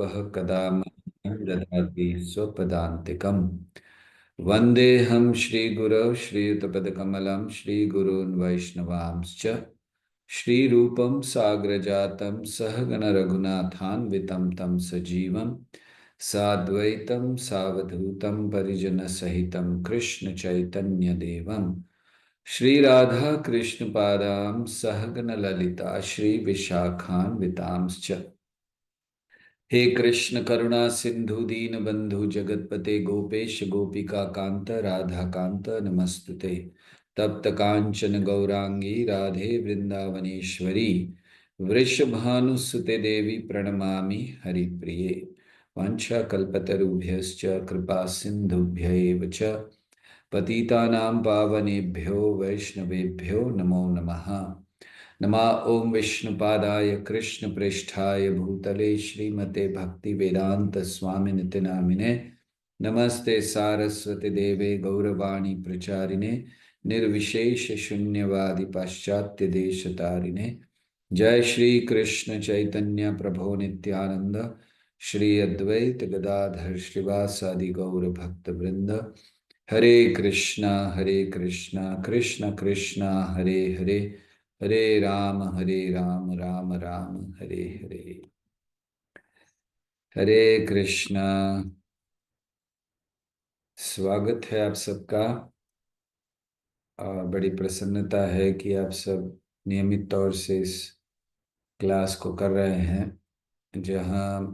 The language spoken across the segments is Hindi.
वह कदा मह्यं ददाति स्वपदान्तिकम्। वन्देऽहं श्रीगुरौ श्रीयुतपदकमलं श्रीगुरून् वैष्णवांश्च श्रीरूपं साग्रजातं सहगण रघुनाथान्वितं तं सजीवं साद्वैतं सावधूतं परिजनसहितं कृष्ण चैतन्य देवं श्रीराधा कृष्ण पादां सहगण ललिता श्री विशाखान्वितांश्च। हे कृष्ण करुणा सिंधु दीन बंधु जगतपते गोपेश गोपिका कांत राधा कांत नमस्तुते। तप्त कांचन गौरांगी राधे वृंदावनेश्वरी वृषभानुसुते देवी प्रणमामि हरिप्रिये। वाञ्छाकल्पतरुभ्यश्च कृपा सिन्धुभ्यैव च पतितानां पावनेभ्यो वैष्णवेभ्यो नमो नमः। नमः ओं विष्णुपादाय कृष्णप्रेष्ठाय भूतले श्रीमते भक्तिवेदांत स्वामिनिति नामिने नमस्ते सारस्वती देवे गौरवाणी प्रचारिणे निर्विशेष शून्यवादी पाश्चात्य देशतारिणे। जय श्री कृष्ण चैतन्य प्रभो नित्यानंद श्री अद्वैत गदाधर श्रीवासादि गौर भक्त वृंद। हरे कृष्णा कृष्ण कृष्णा हरे हरे हरे राम राम राम हरे हरे। हरे कृष्णा। स्वागत है आप सबका। बड़ी प्रसन्नता है कि आप सब नियमित तौर से इस क्लास को कर रहे हैं, जहां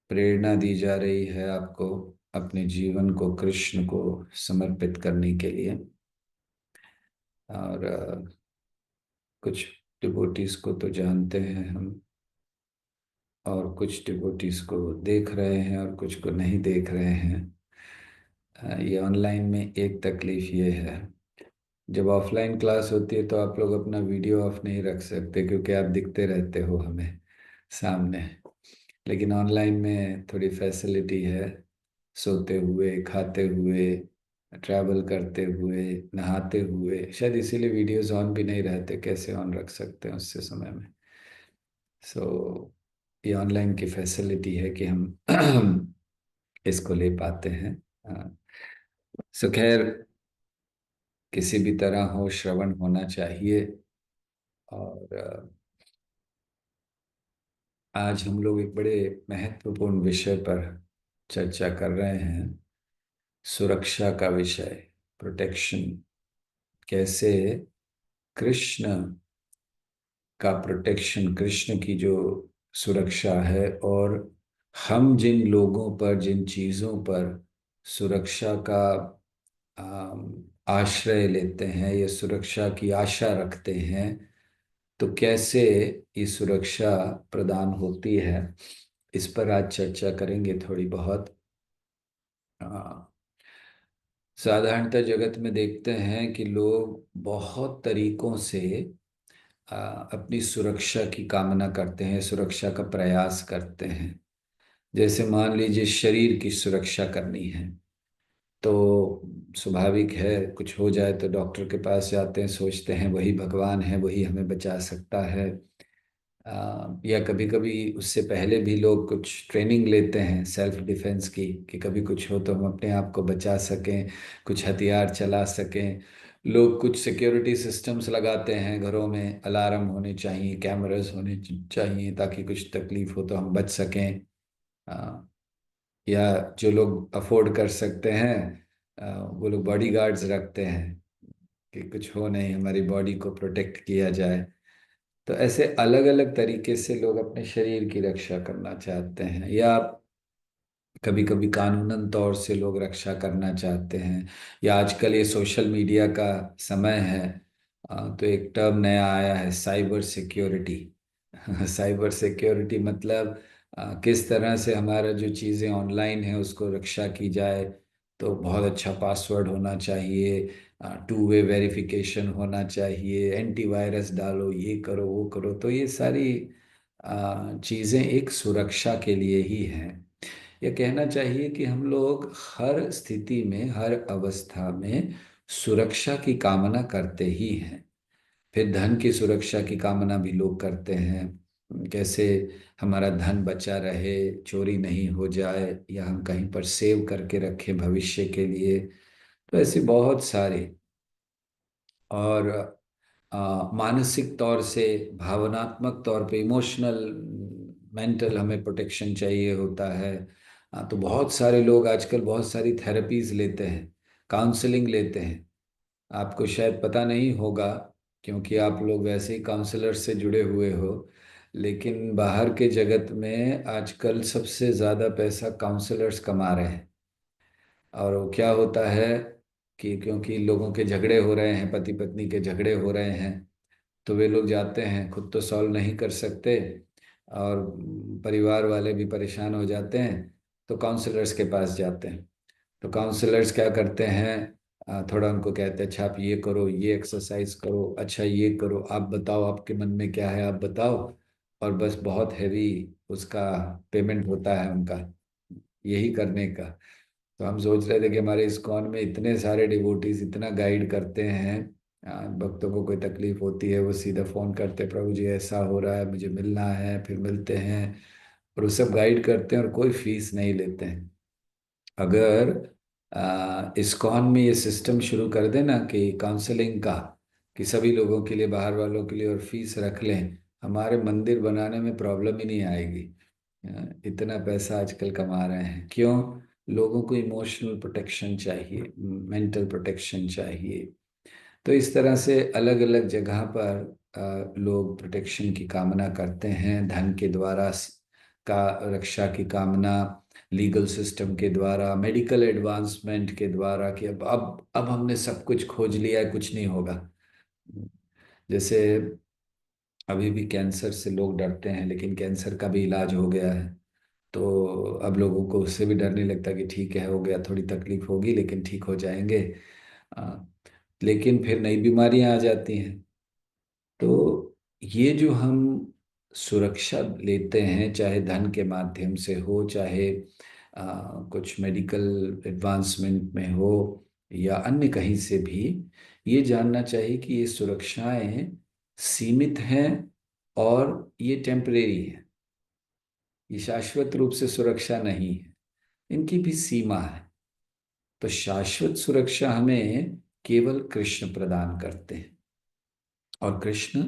प्रेरणा दी जा रही है आपको अपने जीवन को कृष्ण को समर्पित करने के लिए। और कुछ डिवोटीज को तो जानते हैं हम, और कुछ डिवोटीज को देख रहे हैं और कुछ को नहीं देख रहे हैं। ये ऑनलाइन में एक तकलीफ ये है, जब ऑफलाइन क्लास होती है तो आप लोग अपना वीडियो ऑफ नहीं रख सकते क्योंकि आप दिखते रहते हो हमें सामने। लेकिन ऑनलाइन में थोड़ी फैसिलिटी है, सोते हुए, खाते हुए, ट्रैवल करते हुए, नहाते हुए, शायद इसीलिए वीडियोस ऑन भी नहीं रहते। कैसे ऑन रख सकते हैं उससे समय में। सो ये ऑनलाइन की फैसिलिटी है कि हम इसको ले पाते हैं। सो खैर, किसी भी तरह हो श्रवण होना चाहिए। और आज हम लोग एक बड़े महत्वपूर्ण विषय पर चर्चा कर रहे हैं, सुरक्षा का विषय, प्रोटेक्शन। कैसे कृष्ण का प्रोटेक्शन, कृष्ण की जो सुरक्षा है, और हम जिन लोगों पर, जिन चीज़ों पर सुरक्षा का आश्रय लेते हैं या सुरक्षा की आशा रखते हैं, तो कैसे ये सुरक्षा प्रदान होती है, इस पर आज चर्चा करेंगे थोड़ी बहुत। साधारणतः जगत में देखते हैं कि लोग बहुत तरीकों से अपनी सुरक्षा की कामना करते हैं, सुरक्षा का प्रयास करते हैं। जैसे मान लीजिए शरीर की सुरक्षा करनी है, तो स्वाभाविक है कुछ हो जाए तो डॉक्टर के पास जाते हैं, सोचते हैं वही भगवान है, वही हमें बचा सकता है। या कभी कभी उससे पहले भी लोग कुछ ट्रेनिंग लेते हैं सेल्फ डिफेंस की, कि कभी कुछ हो तो हम अपने आप को बचा सकें, कुछ हथियार चला सकें। लोग कुछ सिक्योरिटी सिस्टम्स लगाते हैं घरों में, अलार्म होने चाहिए, कैमरास होने चाहिए, ताकि कुछ तकलीफ हो तो हम बच सकें। अ, या जो लोग अफोर्ड कर सकते हैं, वो लोग बॉडी गार्ड्स रखते हैं कि कुछ हो नहीं, हमारी बॉडी को प्रोटेक्ट किया जाए। तो ऐसे अलग अलग तरीके से लोग अपने शरीर की रक्षा करना चाहते हैं, या कभी कभी कानूनन तौर से लोग रक्षा करना चाहते हैं। या आजकल ये सोशल मीडिया का समय है, तो एक टर्म नया आया है, साइबर सिक्योरिटी। साइबर सिक्योरिटी मतलब किस तरह से हमारा जो चीज़ें ऑनलाइन है उसको रक्षा की जाए। तो बहुत अच्छा पासवर्ड होना चाहिए, टू वे वेरिफिकेशन होना चाहिए, एंटीवायरस डालो, ये करो वो करो। तो ये सारी चीज़ें एक सुरक्षा के लिए ही हैं। यह कहना चाहिए कि हम लोग हर स्थिति में, हर अवस्था में सुरक्षा की कामना करते ही हैं। फिर धन की सुरक्षा की कामना भी लोग करते हैं, कैसे हमारा धन बचा रहे, चोरी नहीं हो जाए, या हम कहीं पर सेव करके रखें भविष्य के लिए। तो ऐसे बहुत सारे। और मानसिक तौर से, भावनात्मक तौर पे, इमोशनल, मेंटल हमें प्रोटेक्शन चाहिए होता है। तो बहुत सारे लोग आजकल बहुत सारी थेरेपीज लेते हैं, काउंसलिंग लेते हैं। आपको शायद पता नहीं होगा, क्योंकि आप लोग वैसे ही काउंसलर से जुड़े हुए हो, लेकिन बाहर के जगत में आजकल सबसे ज़्यादा पैसा काउंसलर्स कमा रहे हैं। और वो क्या होता है कि क्योंकि लोगों के झगड़े हो रहे हैं, पति पत्नी के झगड़े हो रहे हैं, तो वे लोग जाते हैं, खुद तो सॉल्व नहीं कर सकते, और परिवार वाले भी परेशान हो जाते हैं, तो काउंसलर्स के पास जाते हैं। तो काउंसलर्स क्या करते हैं, थोड़ा उनको कहते हैं, अच्छा आप ये करो, ये एक्सरसाइज करो, अच्छा ये करो, आप बताओ आपके मन में क्या है, आप बताओ। और बस बहुत हैवी उसका पेमेंट होता है उनका, यही करने का। तो हम सोच रहे थे कि हमारे इस्कॉन में इतने सारे डिवोटीज इतना गाइड करते हैं, भक्तों को कोई तकलीफ होती है वो सीधा फोन करते हैं, प्रभु जी ऐसा हो रहा है, मुझे मिलना है, फिर मिलते हैं। और वो सब गाइड करते हैं और कोई फीस नहीं लेते हैं। अगर इस्कॉन में ये सिस्टम शुरू कर देना कि काउंसलिंग का, कि सभी लोगों के लिए, बाहर वालों के लिए, और फीस रख लें, हमारे मंदिर बनाने में प्रॉब्लम ही नहीं आएगी। इतना पैसा आजकल कमा रहे हैं क्यों? लोगों को इमोशनल प्रोटेक्शन चाहिए, मेंटल प्रोटेक्शन चाहिए। तो इस तरह से अलग अलग जगह पर लोग प्रोटेक्शन की कामना करते हैं, धन के द्वारा का रक्षा की कामना, लीगल सिस्टम के द्वारा, मेडिकल एडवांसमेंट के द्वारा, कि अब हमने सब कुछ खोज लिया है, कुछ नहीं होगा। जैसे अभी भी कैंसर से लोग डरते हैं, लेकिन कैंसर का भी इलाज हो गया है। तो अब लोगों को उससे भी डर नहीं लगता कि ठीक है, हो गया, थोड़ी तकलीफ होगी लेकिन ठीक हो जाएंगे। आ, लेकिन फिर नई बीमारियां आ जाती हैं। तो ये जो हम सुरक्षा लेते हैं, चाहे धन के माध्यम से हो, चाहे कुछ मेडिकल एडवांसमेंट में हो, या अन्य कहीं से भी, ये जानना चाहिए कि ये सुरक्षाएं सीमित हैं, और ये टेम्परेरी है। ये शाश्वत रूप से सुरक्षा नहीं है, इनकी भी सीमा है। तो शाश्वत सुरक्षा हमें केवल कृष्ण प्रदान करते हैं, और कृष्ण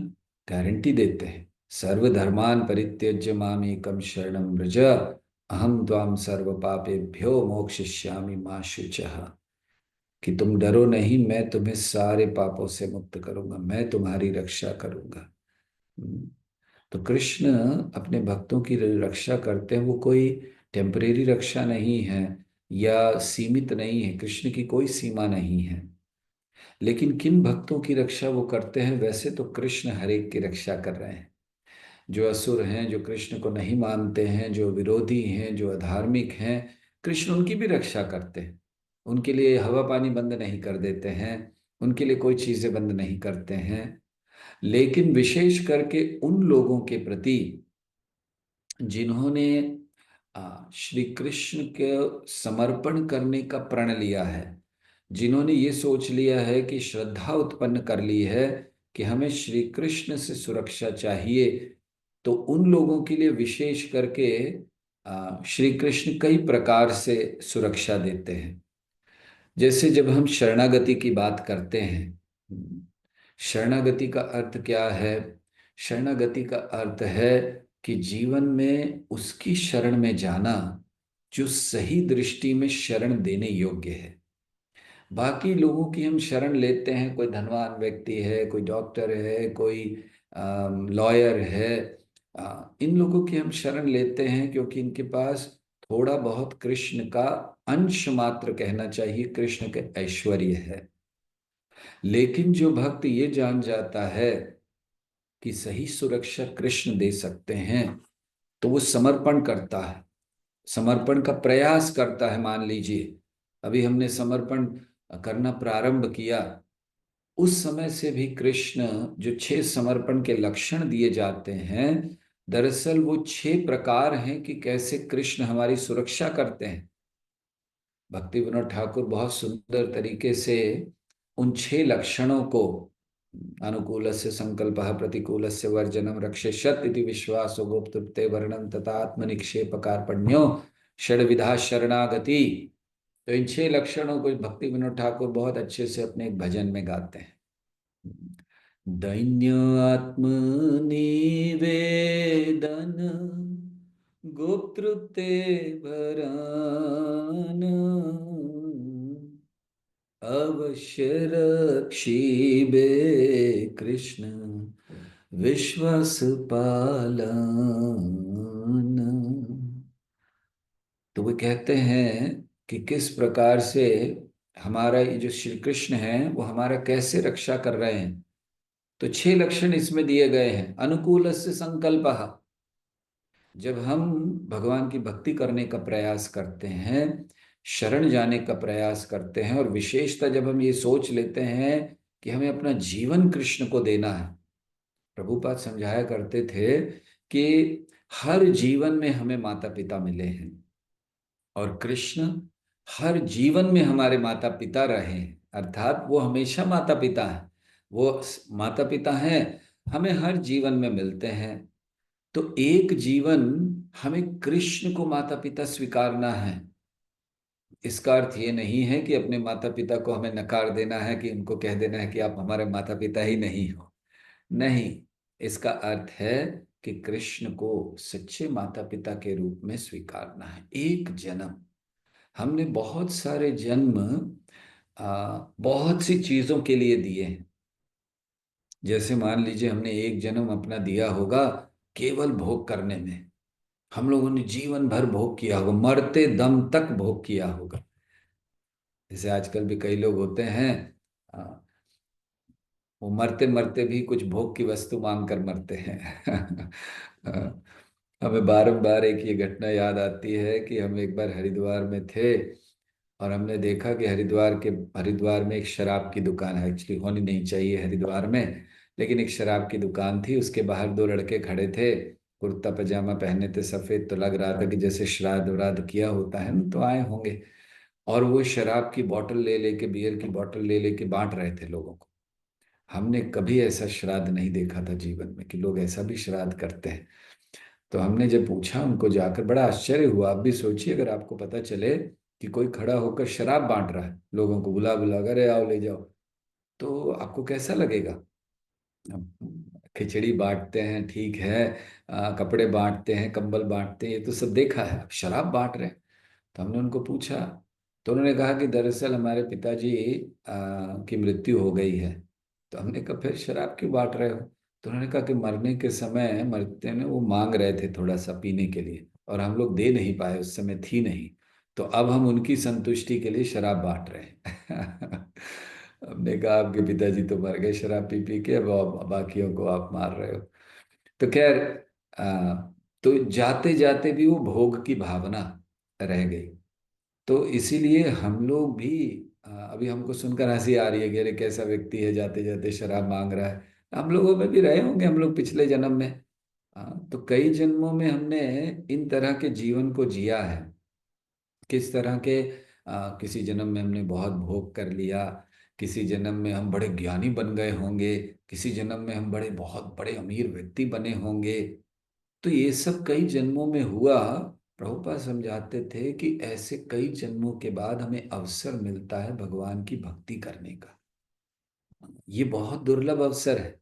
गारंटी देते हैं, सर्वधर्मान परित्यज्य माम एकम शरणम व्रज, अहम त्वाम सर्व पापेभ्यो मोक्षयिष्यामि मा शुचः। कि तुम डरो नहीं, मैं तुम्हें सारे पापों से मुक्त करूंगा, मैं तुम्हारी रक्षा करूंगा। हम्म। तो कृष्ण अपने भक्तों की रक्षा करते हैं, वो कोई टेम्परेरी रक्षा नहीं है, या सीमित नहीं है, कृष्ण की कोई सीमा नहीं है। लेकिन किन भक्तों की रक्षा वो करते हैं? वैसे तो कृष्ण हर एक की रक्षा कर रहे हैं। जो असुर हैं, जो कृष्ण को नहीं मानते हैं, जो विरोधी हैं, जो अधार्मिक हैं, कृष्ण उनकी भी रक्षा करते हैं। उनके लिए हवा पानी बंद नहीं कर देते हैं, उनके लिए कोई चीजें बंद नहीं करते हैं। लेकिन विशेष करके उन लोगों के प्रति जिन्होंने श्री कृष्ण के समर्पण करने का प्रण लिया है, जिन्होंने ये सोच लिया है कि श्रद्धा उत्पन्न कर ली है कि हमें श्री कृष्ण से सुरक्षा चाहिए, तो उन लोगों के लिए विशेष करके श्री कृष्ण कई प्रकार से सुरक्षा देते हैं। जैसे जब हम शरणागति की बात करते हैं, शरणागति का अर्थ क्या है? शरणागति का अर्थ है कि जीवन में उसकी शरण में जाना जो सही दृष्टि में शरण देने योग्य है। बाकी लोगों की हम शरण लेते हैं, कोई धनवान व्यक्ति है, कोई डॉक्टर है, कोई लॉयर है, इन लोगों की हम शरण लेते हैं क्योंकि इनके पास थोड़ा बहुत कृष्ण का अंश मात्र, कहना चाहिए कृष्ण के ऐश्वर्य है। लेकिन जो भक्त ये जान जाता है कि सही सुरक्षा कृष्ण दे सकते हैं, तो वो समर्पण करता है, समर्पण का प्रयास करता है। मान लीजिए अभी हमने समर्पण करना प्रारंभ किया, उस समय से भी कृष्ण जो 6 समर्पण के लक्षण दिए जाते हैं, दरअसल वो 6 प्रकार हैं कि कैसे कृष्ण हमारी सुरक्षा करते हैं। भक्ति विनोद ठाकुर बहुत सुंदर तरीके से उन 6 लक्षणों को अनुकूलस्य संकल्पः प्रतिकूलस्य वर्जनम रक्षेष्यत इति विश्वासो गोप्तृप्ते वर्णन तथा आत्मनिक्षेप कार्पण्यो षड्विधा शरणागति। तो इन 6 लक्षणों को भक्ति विनोद ठाकुर बहुत अच्छे से अपने एक भजन में गाते हैं। दैन्य आत्मनिवेदन गोप्तृते भरान अवश्य रक्षिबे कृष्ण विश्वास पालन। तो वे कहते हैं कि किस प्रकार से हमारा ये जो श्री कृष्ण है वो हमारा कैसे रक्षा कर रहे हैं। तो 6 लक्षण इसमें दिए गए हैं। अनुकूलस्य संकल्पः, जब हम भगवान की भक्ति करने का प्रयास करते हैं, शरण जाने का प्रयास करते हैं, और विशेषतः जब हम ये सोच लेते हैं कि हमें अपना जीवन कृष्ण को देना है। प्रभुपाद समझाया करते थे कि हर जीवन में हमें माता पिता मिले हैं और कृष्ण हर जीवन में हमारे माता पिता रहे हैं, अर्थात वो हमेशा माता पिता हैं। वो माता पिता हैं, हमें हर जीवन में मिलते हैं। तो एक जीवन हमें कृष्ण को माता पिता स्वीकारना है। इसका अर्थ ये नहीं है कि अपने माता पिता को हमें नकार देना है, कि उनको कह देना है कि आप हमारे माता पिता ही नहीं हो। नहीं, इसका अर्थ है कि कृष्ण को सच्चे माता पिता के रूप में स्वीकारना है। एक जन्म, हमने बहुत सारे जन्म बहुत सी चीजों के लिए दिए हैं। जैसे मान लीजिए हमने एक जन्म अपना दिया होगा केवल भोग करने में, हम लोगों ने जीवन भर भोग किया होगा, मरते दम तक भोग किया होगा। जैसे आजकल भी कई लोग होते हैं, आ, वो मरते मरते भी कुछ भोग की वस्तु मांग कर मरते हैं। हमें बारंबार एक ये घटना याद आती है कि हम एक बार हरिद्वार में थे और हमने देखा कि हरिद्वार में एक शराब की दुकान है। एक्चुअली होनी नहीं चाहिए हरिद्वार में, लेकिन एक शराब की दुकान थी। उसके बाहर 2 लड़के खड़े थे, कुर्ता पजामा पहने थे सफेद, तो लग रहा था कि जैसे श्राद्ध व्राद्ध किया होता है ना, तो आए होंगे। और वो शराब की बोतल ले लेके, बियर की बोतल ले लेके बांट रहे थे लोगों को। हमने कभी ऐसा श्राद्ध नहीं देखा था जीवन में कि लोग ऐसा भी श्राद्ध करते हैं। तो हमने जब पूछा उनको जाकर, बड़ा आश्चर्य हुआ। आप भी सोचिए, अगर आपको पता चले कि कोई खड़ा होकर शराब बांट रहा है, लोगों को बुला बुला कर, अरे आओ ले जाओ, तो आपको कैसा लगेगा। अब खिचड़ी बांटते हैं ठीक है, कपड़े बांटते हैं, कंबल बांटते हैं, ये तो सब देखा है। अब शराब बांट रहे हैं। तो हमने उनको पूछा, तो उन्होंने कहा कि दरअसल हमारे पिताजी की मृत्यु हो गई है। तो हमने कहा फिर शराब क्यों बांट रहे हो। तो उन्होंने कहा कि मरने के समय, मरते में वो मांग रहे थे थोड़ा सा पीने के लिए, और हम लोग दे नहीं पाए, उस समय थी नहीं। तो अब हम उनकी संतुष्टि के लिए शराब बांट रहे हैं। हमने कहा आपके पिताजी तो मर गए शराब पी पी के, अब बाकियों को आप मार रहे हो। तो खैर, आ, तो जाते जाते भी वो भोग की भावना रह गई। तो इसीलिए हम लोग भी, अभी हमको सुनकर हंसी आ रही है कि अरे कैसा व्यक्ति है जाते जाते शराब मांग रहा है। हम लोगों में भी रहे होंगे हम लोग पिछले जन्म में। तो कई जन्मों में हमने इन तरह के जीवन को जिया है। किस तरह के, किसी जन्म में हमने बहुत भोग कर लिया, किसी जन्म में हम बड़े ज्ञानी बन गए होंगे, किसी जन्म में हम बड़े बहुत बड़े अमीर व्यक्ति बने होंगे। तो ये सब कई जन्मों में हुआ। प्रभुपाद समझाते थे कि ऐसे कई जन्मों के बाद हमें अवसर मिलता है भगवान की भक्ति करने का। ये बहुत दुर्लभ अवसर है,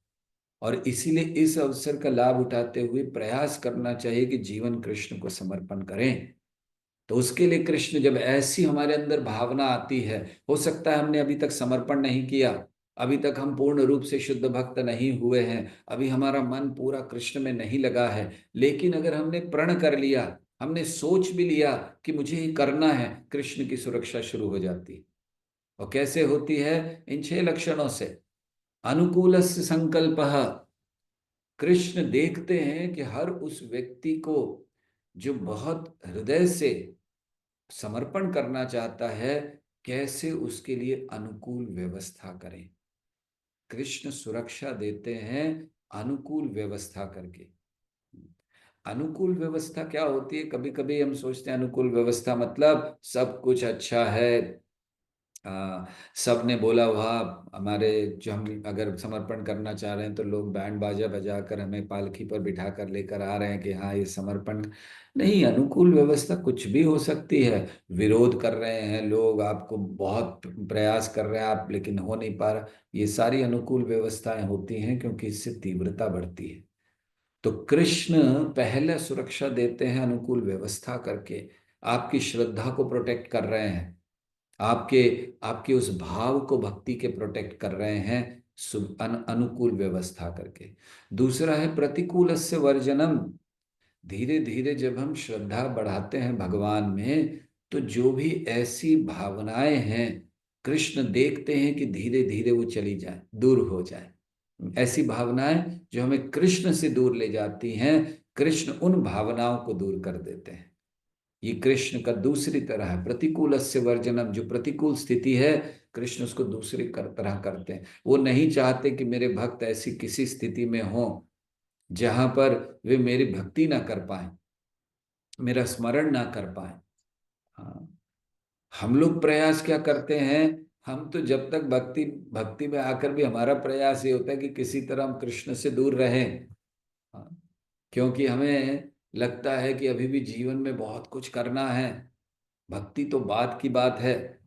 और इसीलिए इस अवसर का लाभ उठाते हुए प्रयास करना चाहिए कि जीवन कृष्ण को समर्पण करें। तो उसके लिए कृष्ण, जब ऐसी हमारे अंदर भावना आती है, हो सकता है हमने अभी तक समर्पण नहीं किया, अभी तक हम पूर्ण रूप से शुद्ध भक्त नहीं हुए हैं, अभी हमारा मन पूरा कृष्ण में नहीं लगा है, लेकिन अगर हमने प्रण कर लिया, हमने सोच भी लिया कि मुझे ये करना है, कृष्ण की सुरक्षा शुरू हो जाती है। और कैसे होती है, इन 6 लक्षणों से। अनुकूल संकल्प, कृष्ण देखते हैं कि हर उस व्यक्ति को जो बहुत हृदय से समर्पण करना चाहता है, कैसे उसके लिए अनुकूल व्यवस्था करें। कृष्ण सुरक्षा देते हैं अनुकूल व्यवस्था करके। अनुकूल व्यवस्था क्या होती है, कभी कभी हम सोचते हैं अनुकूल व्यवस्था मतलब सब कुछ अच्छा है, आ, सब ने बोला वाह, हमारे जो हम अगर समर्पण करना चाह रहे हैं तो लोग बैंड बाजा बजाकर हमें पालकी पर बिठा कर लेकर आ रहे हैं कि हाँ ये समर्पण। नहीं, अनुकूल व्यवस्था कुछ भी हो सकती है। विरोध कर रहे हैं लोग, आपको बहुत प्रयास कर रहे हैं आप, लेकिन हो नहीं पा रहा। ये सारी अनुकूल व्यवस्थाएं होती हैं क्योंकि इससे तीव्रता बढ़ती है। तो कृष्ण पहले सुरक्षा देते हैं अनुकूल व्यवस्था करके, आपकी श्रद्धा को प्रोटेक्ट कर रहे हैं, आपके आपके उस भाव को भक्ति के प्रोटेक्ट कर रहे हैं, अनुकूल व्यवस्था करके। दूसरा है प्रतिकूलस्य वर्जनम। धीरे धीरे जब हम श्रद्धा बढ़ाते हैं भगवान में, तो जो भी ऐसी भावनाएं हैं, कृष्ण देखते हैं कि धीरे धीरे वो चली जाए, दूर हो जाए। ऐसी भावनाएं जो हमें कृष्ण से दूर ले जाती हैं, कृष्ण उन भावनाओं को दूर कर देते हैं। ये कृष्ण का दूसरी तरह है, प्रतिकूलस्य वर्जनम। जो प्रतिकूल स्थिति है, कृष्ण उसको दूसरी तरह करते हैं। वो नहीं चाहते कि मेरे भक्त ऐसी किसी स्थिति में हों जहां पर वे मेरी भक्ति ना कर पाए, मेरा स्मरण ना कर पाए। हाँ, हम लोग प्रयास क्या करते हैं, हम तो जब तक भक्ति भक्ति में आकर भी हमारा प्रयास ये होता है कि किसी तरह हम कृष्ण से दूर रहें। हाँ, क्योंकि हमें लगता है कि अभी भी जीवन में बहुत कुछ करना है, भक्ति तो बात की बात है।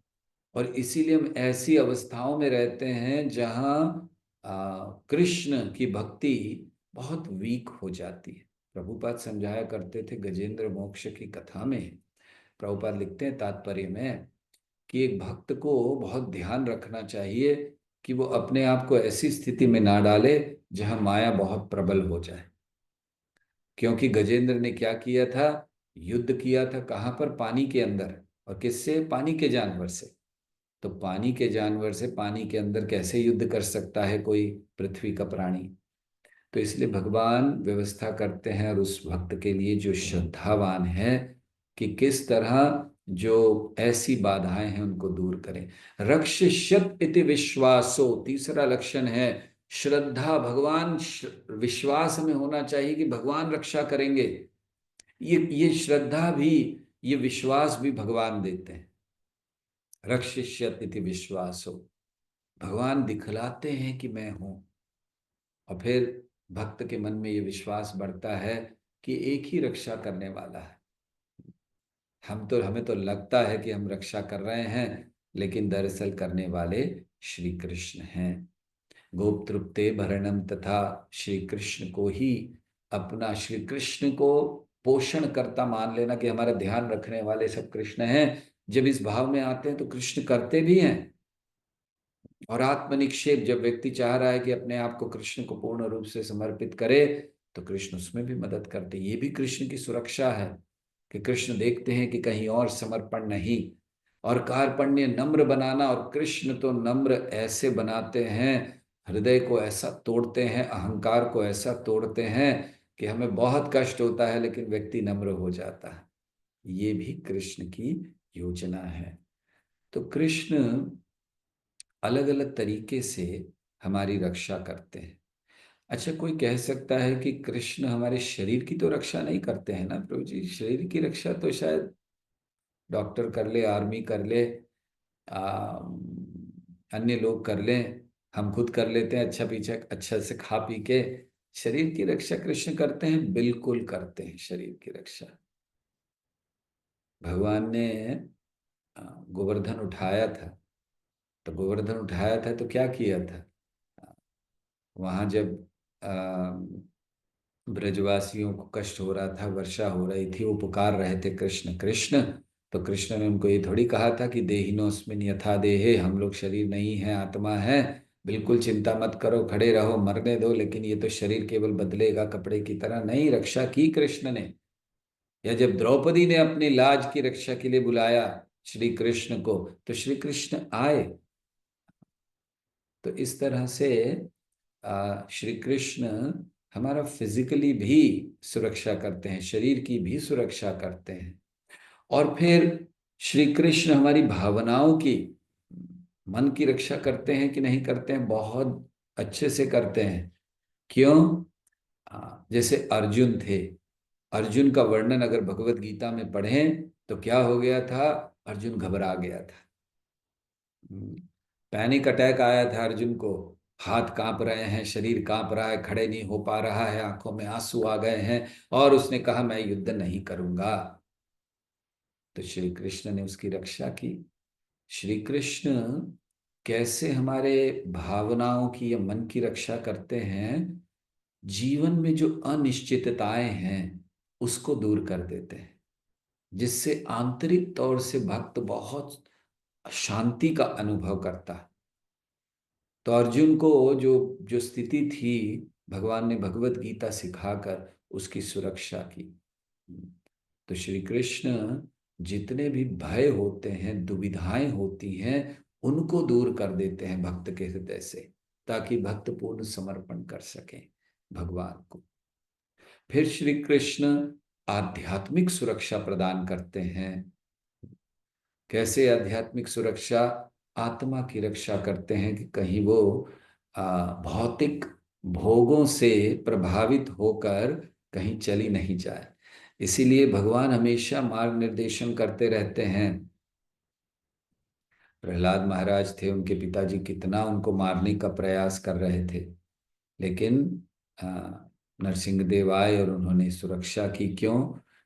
और इसीलिए हम ऐसी अवस्थाओं में रहते हैं जहाँ कृष्ण की भक्ति बहुत वीक हो जाती है। प्रभुपाद समझाया करते थे गजेंद्र मोक्ष की कथा में। प्रभुपाद लिखते हैं तात्पर्य में कि एक भक्त को बहुत ध्यान रखना चाहिए कि वो अपने आप को ऐसी स्थिति में ना डाले जहां माया बहुत प्रबल हो जाए। क्योंकि गजेंद्र ने क्या किया था, युद्ध किया था कहाँ पर, पानी के अंदर। और किससे, पानी के जानवर से। तो पानी के जानवर से पानी के अंदर कैसे युद्ध कर सकता है कोई पृथ्वी का प्राणी। तो इसलिए भगवान व्यवस्था करते हैं और उस भक्त के लिए जो श्रद्धावान है, कि किस तरह जो ऐसी बाधाएं हैं उनको दूर करें। रक्षिष्यत इति विश्वासो, तीसरा लक्षण है श्रद्धा। भगवान विश्वास में होना चाहिए कि भगवान रक्षा करेंगे। ये श्रद्धा भी, ये विश्वास भी भगवान देते हैं। रक्षिष्यत इति विश्वासो, भगवान दिखलाते हैं कि मैं हूं। और फिर भक्त के मन में ये विश्वास बढ़ता है कि एक ही रक्षा करने वाला है। हमें तो लगता है कि हम रक्षा कर रहे हैं, लेकिन दरअसल करने वाले श्री कृष्ण हैं। गोप तृप्ते भरणम, तथा श्री कृष्ण को ही अपना, श्री कृष्ण को पोषण करता मान लेना कि हमारा ध्यान रखने वाले सब कृष्ण हैं। जब इस भाव में आते हैं तो कृष्ण करते भी हैं। और आत्मनिक्षेप, जब व्यक्ति चाह रहा है कि अपने आप को कृष्ण को पूर्ण रूप से समर्पित करे, तो कृष्ण उसमें भी मदद करते हैं। ये भी कृष्ण की सुरक्षा है कि कृष्ण देखते हैं कि कहीं और समर्पण नहीं। और कार्पण्य, नम्र बनाना, और कृष्ण तो नम्र ऐसे बनाते हैं, हृदय को ऐसा तोड़ते हैं, अहंकार को ऐसा तोड़ते हैं कि हमें बहुत कष्ट होता है लेकिन व्यक्ति नम्र हो जाता है। ये भी कृष्ण की योजना है। तो कृष्ण अलग अलग तरीके से हमारी रक्षा करते हैं। अच्छा, कोई कह सकता है कि कृष्ण हमारे शरीर की तो रक्षा नहीं करते हैं ना प्रभु जी? शरीर की रक्षा तो शायद डॉक्टर कर ले, आर्मी कर ले, आ, अन्य लोग कर लें, हम खुद कर लेते हैं अच्छा पीछा अच्छा से खा पी के। शरीर की रक्षा कृष्ण करते हैं, बिल्कुल करते हैं शरीर की रक्षा। भगवान ने गोवर्धन उठाया था। तो गोवर्धन उठाया था तो क्या किया था, वहां जब ब्रजवासियों को कष्ट हो रहा था, वर्षा हो रही थी, वो पुकार रहे थे कृष्ण कृष्ण। तो कृष्ण ने उनको ये थोड़ी कहा था कि देहिनोस्मिन यथा देहे, हम लोग शरीर नहीं है, आत्मा है, बिल्कुल चिंता मत करो, खड़े रहो, मरने दो, लेकिन ये तो शरीर केवल बदलेगा कपड़े की तरह। नहीं, रक्षा की कृष्ण ने। या जब द्रौपदी ने अपनी लाज की रक्षा के लिए बुलाया श्री कृष्ण को, तो श्री कृष्ण आए। तो इस तरह से श्री कृष्ण हमारा फिजिकली भी सुरक्षा करते हैं, शरीर की भी सुरक्षा करते हैं। और फिर श्री कृष्ण हमारी भावनाओं की, मन की रक्षा करते हैं कि नहीं करते हैं? बहुत अच्छे से करते हैं। क्यों? जैसे अर्जुन थे, अर्जुन का वर्णन अगर भगवत गीता में पढ़ें तो क्या हो गया था, अर्जुन घबरा गया था। पैनिक अटैक आया था अर्जुन को, हाथ कांप रहे हैं, शरीर कांप रहा है, खड़े नहीं हो पा रहा है, आंखों में आंसू आ गए हैं, और उसने कहा मैं युद्ध नहीं करूंगा। तो श्री कृष्ण ने उसकी रक्षा की। श्री कृष्ण कैसे हमारे भावनाओं की या मन की रक्षा करते हैं, जीवन में जो अनिश्चितताएं हैं उसको दूर कर देते हैं, जिससे आंतरिक तौर से भक्त बहुत शांति का अनुभव करता है। तो अर्जुन को जो जो स्थिति थी, भगवान ने भगवत गीता सिखाकर उसकी सुरक्षा की। तो श्री कृष्ण जितने भी भय होते हैं, दुविधाएं होती हैं, उनको दूर कर देते हैं भक्त के हृदय से, ताकि भक्त पूर्ण समर्पण कर सके भगवान को। फिर श्री कृष्ण आध्यात्मिक सुरक्षा प्रदान करते हैं। कैसे आध्यात्मिक सुरक्षा? आत्मा की रक्षा करते हैं कि कहीं वो भौतिक भोगों से प्रभावित होकर कहीं चली नहीं जाए। इसीलिए भगवान हमेशा मार्ग निर्देशन करते रहते हैं। प्रहलाद महाराज थे, उनके पिताजी कितना उनको मारने का प्रयास कर रहे थे, लेकिन आ, नरसिंहदेव आए और उन्होंने सुरक्षा की। क्यों?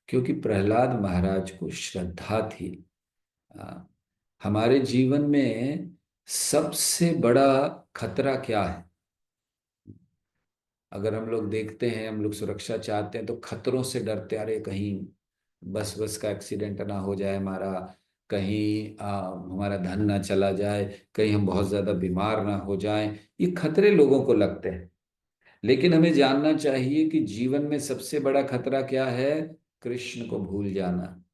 क्योंकि प्रहलाद महाराज को श्रद्धा थी। आ, हमारे जीवन में सबसे बड़ा खतरा क्या है? अगर हम लोग देखते हैं, हम लोग सुरक्षा चाहते हैं तो खतरों से डरते, अरे कहीं बस का एक्सीडेंट ना हो जाए हमारा, कहीं हमारा धन ना चला जाए, कहीं हम बहुत ज्यादा बीमार ना हो जाएं, ये खतरे लोगों को लगते हैं। लेकिन हमें जानना चाहिए कि जीवन में सबसे बड़ा खतरा क्या है? कृष्ण को भूल जाना।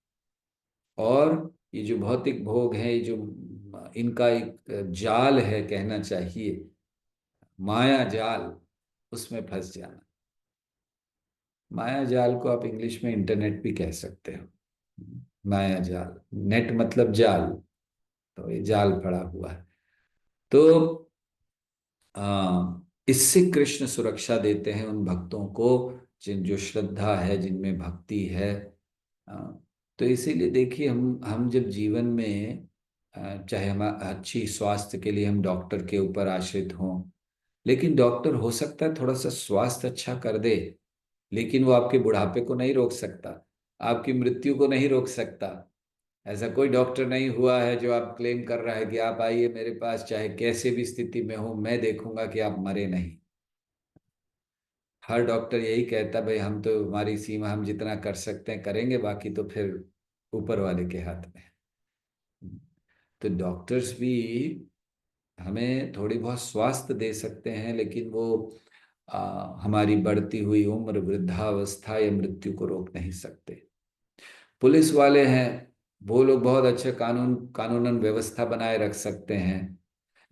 और ये जो भौतिक भोग है, ये जो इनका एक जाल है कहना चाहिए, माया जाल, उसमें फंस जाना। माया जाल को आप इंग्लिश में इंटरनेट भी कह सकते हो। माया जाल, नेट मतलब जाल, तो ये जाल पड़ा हुआ है। तो इससे कृष्ण सुरक्षा देते हैं उन भक्तों को जिन जो श्रद्धा है, जिनमें भक्ति है। आ, तो इसीलिए देखिए, हम जब जीवन में चाहे हम अच्छी स्वास्थ्य के लिए हम डॉक्टर के ऊपर आश्रित हों, लेकिन डॉक्टर हो सकता है थोड़ा सा स्वास्थ्य अच्छा कर दे, लेकिन वो आपके बुढ़ापे को नहीं रोक सकता, आपकी मृत्यु को नहीं रोक सकता। ऐसा कोई डॉक्टर नहीं हुआ है जो आप क्लेम कर रहा है कि आप आइए मेरे पास, चाहे कैसे भी स्थिति में हो, मैं देखूंगा कि आप मरे नहीं। हर डॉक्टर यही कहता, भाई हम तो हमारी सीमा, हम जितना कर सकते हैं करेंगे, बाकी तो फिर ऊपर वाले के हाथ में है। तो डॉक्टर्स भी हमें थोड़ी बहुत स्वास्थ्य दे सकते हैं, लेकिन वो हमारी बढ़ती हुई उम्र, वृद्धावस्था या मृत्यु को रोक नहीं सकते। पुलिस वाले हैं, वो लोग बहुत अच्छे कानूनन व्यवस्था बनाए रख सकते हैं,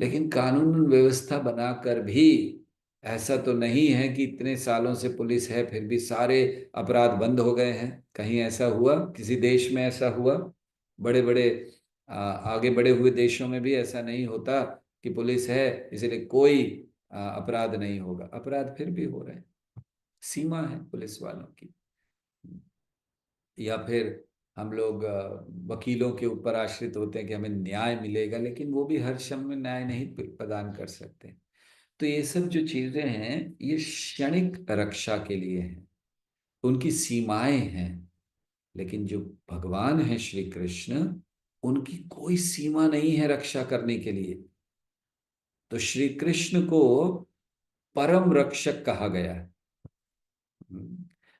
लेकिन कानूनन व्यवस्था बनाकर भी ऐसा तो नहीं है कि इतने सालों से पुलिस है फिर भी सारे अपराध बंद हो गए हैं। कहीं ऐसा हुआ? किसी देश में ऐसा हुआ? बड़े बड़े आगे बढ़े हुए देशों में भी ऐसा नहीं होता कि पुलिस है इसलिए कोई अपराध नहीं होगा। अपराध फिर भी हो रहे हैं, सीमा है पुलिस वालों की। या फिर हम लोग वकीलों के ऊपर आश्रित होते हैं कि हमें न्याय मिलेगा, लेकिन वो भी हर क्षण में न्याय नहीं प्रदान कर सकते। तो ये सब जो चीजें हैं, ये क्षणिक रक्षा के लिए हैं, उनकी सीमाएं हैं। लेकिन जो भगवान है श्री कृष्ण, उनकी कोई सीमा नहीं है रक्षा करने के लिए। तो श्री कृष्ण को परम रक्षक कहा गया है।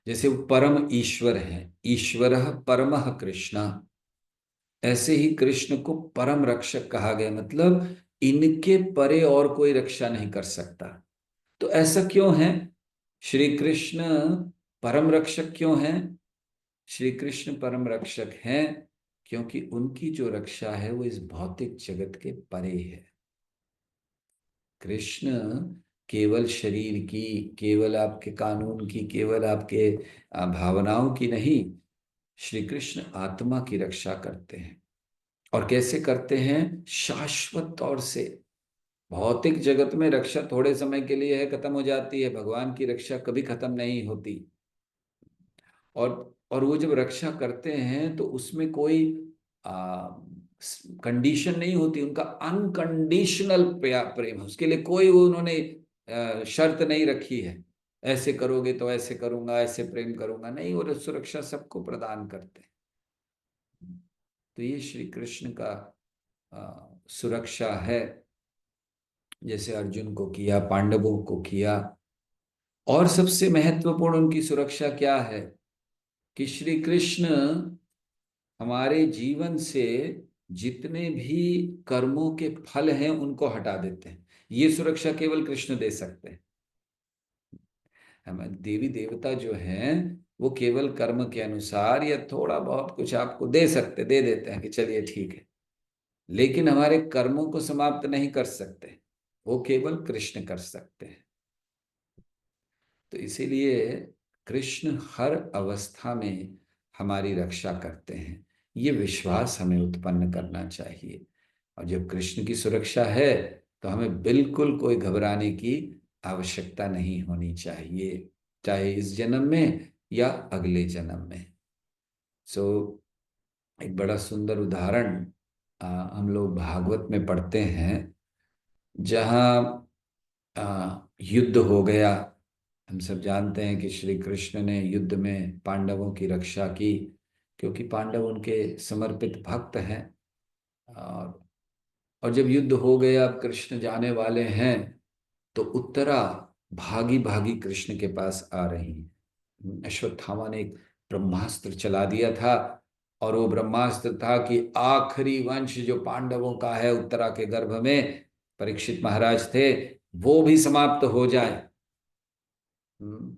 जैसे वो परम ईश्वर है, ईश्वर परमः कृष्ण, ऐसे ही कृष्ण को परम रक्षक कहा गया, मतलब इनके परे और कोई रक्षा नहीं कर सकता। तो ऐसा क्यों है? श्री कृष्ण परम रक्षक क्यों हैं? श्री कृष्ण परम रक्षक हैं क्योंकि उनकी जो रक्षा है वो इस भौतिक जगत के परे है। कृष्ण केवल शरीर की, केवल आपके कानून की, केवल आपके भावनाओं की नहीं, श्री कृष्ण आत्मा की रक्षा करते हैं। और कैसे करते हैं? शाश्वत तौर से। भौतिक जगत में रक्षा थोड़े समय के लिए है, खत्म हो जाती है, भगवान की रक्षा कभी खत्म नहीं होती। और वो जब रक्षा करते हैं तो उसमें कोई कंडीशन नहीं होती, उनका अनकंडीशनल प्रेम है। उसके लिए कोई वो उन्होंने शर्त नहीं रखी है, ऐसे करोगे तो ऐसे करूंगा, ऐसे प्रेम करूंगा, नहीं, वो सुरक्षा सबको प्रदान करते हैं। तो ये श्री कृष्ण का सुरक्षा है, जैसे अर्जुन को किया, पांडवों को किया। और सबसे महत्वपूर्ण उनकी सुरक्षा क्या है कि श्री कृष्ण हमारे जीवन से जितने भी कर्मों के फल हैं उनको हटा देते हैं। ये सुरक्षा केवल कृष्ण दे सकते हैं। हमें देवी देवता जो हैं वो केवल कर्म के अनुसार या थोड़ा बहुत कुछ आपको दे देते हैं कि चलिए ठीक है, लेकिन हमारे कर्मों को समाप्त नहीं कर सकते, वो केवल कृष्ण कर सकते हैं। तो इसीलिए कृष्ण हर अवस्था में हमारी रक्षा करते हैं, ये विश्वास हमें उत्पन्न करना चाहिए। और जब कृष्ण की सुरक्षा है तो हमें बिल्कुल कोई घबराने की आवश्यकता नहीं होनी चाहिए, चाहे इस जन्म में या अगले जन्म में। सो एक बड़ा सुंदर उदाहरण हम लोग भागवत में पढ़ते हैं, जहाँ युद्ध हो गया। हम सब जानते हैं कि श्री कृष्ण ने युद्ध में पांडवों की रक्षा की, क्योंकि पांडव उनके समर्पित भक्त हैं। और और जब युद्ध हो गया, अब कृष्ण जाने वाले हैं, तो उत्तरा भागी भागी कृष्ण के पास आ रही हैं। अश्वत्थामा ने एक ब्रह्मास्त्र चला दिया था, और वो ब्रह्मास्त्र था कि आखिरी वंश जो पांडवों का है उत्तरा के गर्भ में परीक्षित महाराज थे, वो भी समाप्त हो जाए,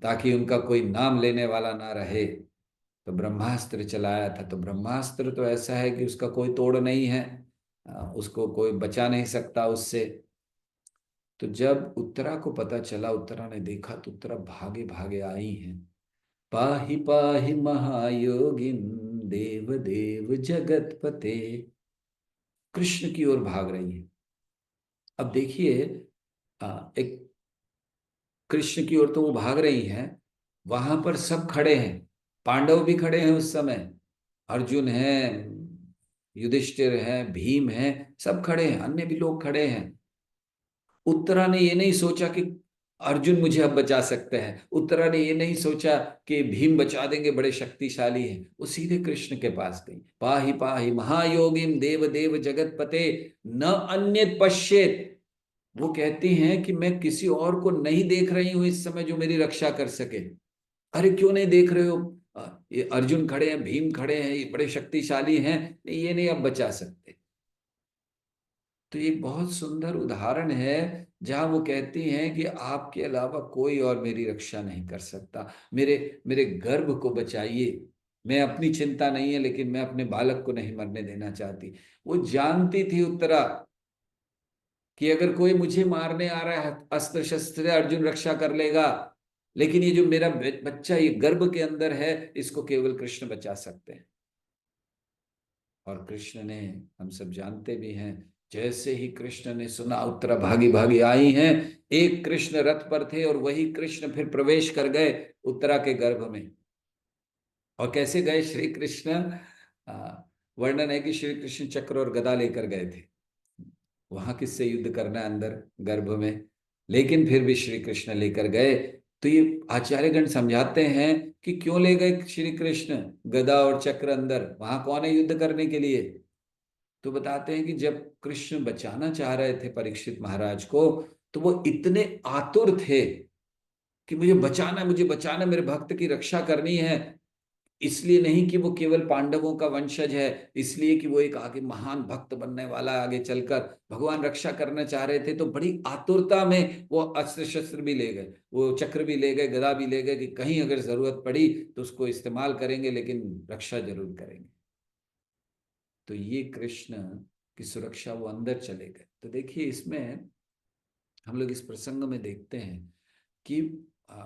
ताकि उनका कोई नाम लेने वाला ना रहे। तो ब्रह्मास्त्र चलाया था। तो ब्रह्मास्त्र तो ऐसा है कि उसका कोई तोड़ नहीं है, उसको कोई बचा नहीं सकता उससे। तो जब उत्तरा को पता चला, उत्तरा ने देखा, तो उत्तरा भागे भागे आई हैं। पाहि पाहि महायोगिन देव देव जगतपते, कृष्ण की ओर भाग रही है। अब देखिए, एक कृष्ण की ओर तो वो भाग रही हैं, वहां पर सब खड़े हैं, पांडव भी खड़े हैं उस समय, अर्जुन है, युधिष्ठिर है, भीम है, सब खड़े हैं, अन्य भी लोग खड़े हैं। उत्तरा ने ये नहीं सोचा कि अर्जुन मुझे अब बचा सकते हैं, उत्तरा ने ये नहीं सोचा कि भीम बचा देंगे, बड़े शक्तिशाली हैं। वो सीधे कृष्ण के पास गई। पाहि पाहि महायोगिम देव देव जगतपते न अन्यत पश्येत। वो कहती हैं कि मैं किसी और को नहीं देख रही हूं इस समय जो मेरी रक्षा कर सके। अरे क्यों नहीं देख रहे हो? ये अर्जुन खड़े हैं, भीम खड़े हैं, ये बड़े शक्तिशाली हैं, नहीं, ये नहीं अब बचा सकते। तो ये बहुत सुंदर उदाहरण है, जहां वो कहती हैं कि आपके अलावा कोई और मेरी रक्षा नहीं कर सकता, मेरे मेरे गर्भ को बचाइए। मैं अपनी चिंता नहीं है, लेकिन मैं अपने बालक को नहीं मरने देना चाहती। वो जानती थी उत्तरा कि अगर कोई मुझे मारने आ रहा है अस्त्र शस्त्र से, अर्जुन रक्षा कर लेगा, लेकिन ये जो मेरा बच्चा ये गर्भ के अंदर है, इसको केवल कृष्ण बचा सकते हैं। और कृष्ण ने, हम सब जानते भी हैं, जैसे ही कृष्ण ने सुना उत्तरा भागी भागी आई हैं, एक कृष्ण रथ पर थे और वही कृष्ण फिर प्रवेश कर गए उत्तरा के गर्भ में। और कैसे गए श्री कृष्ण? आ, वर्णन है कि श्री कृष्ण चक्र और गदा लेकर गए थे। वहां किससे युद्ध करना है अंदर गर्भ में, लेकिन फिर भी श्री कृष्ण लेकर गए। तो ये आचार्यगण समझाते हैं कि क्यों ले गए श्री कृष्ण गदा और चक्र अंदर, वहां कौन है युद्ध करने के लिए? तो बताते हैं कि जब कृष्ण बचाना चाह रहे थे परीक्षित महाराज को, तो वो इतने आतुर थे कि मुझे बचाना, मेरे भक्त की रक्षा करनी है। इसलिए नहीं कि वो केवल पांडवों का वंशज है, इसलिए कि वो एक आगे महान भक्त बनने वाला है, आगे चलकर भगवान रक्षा करना चाह रहे थे। तो बड़ी आतुरता में वो अस्त्र शस्त्र भी ले गए, वो चक्र भी ले गए, गदा भी ले गए, कि कहीं अगर जरूरत पड़ी तो उसको इस्तेमाल करेंगे, लेकिन रक्षा जरूर करेंगे। तो ये कृष्ण की सुरक्षा, वो अंदर चले गए। तो देखिए, इसमें हम लोग इस प्रसंग में देखते हैं कि आ,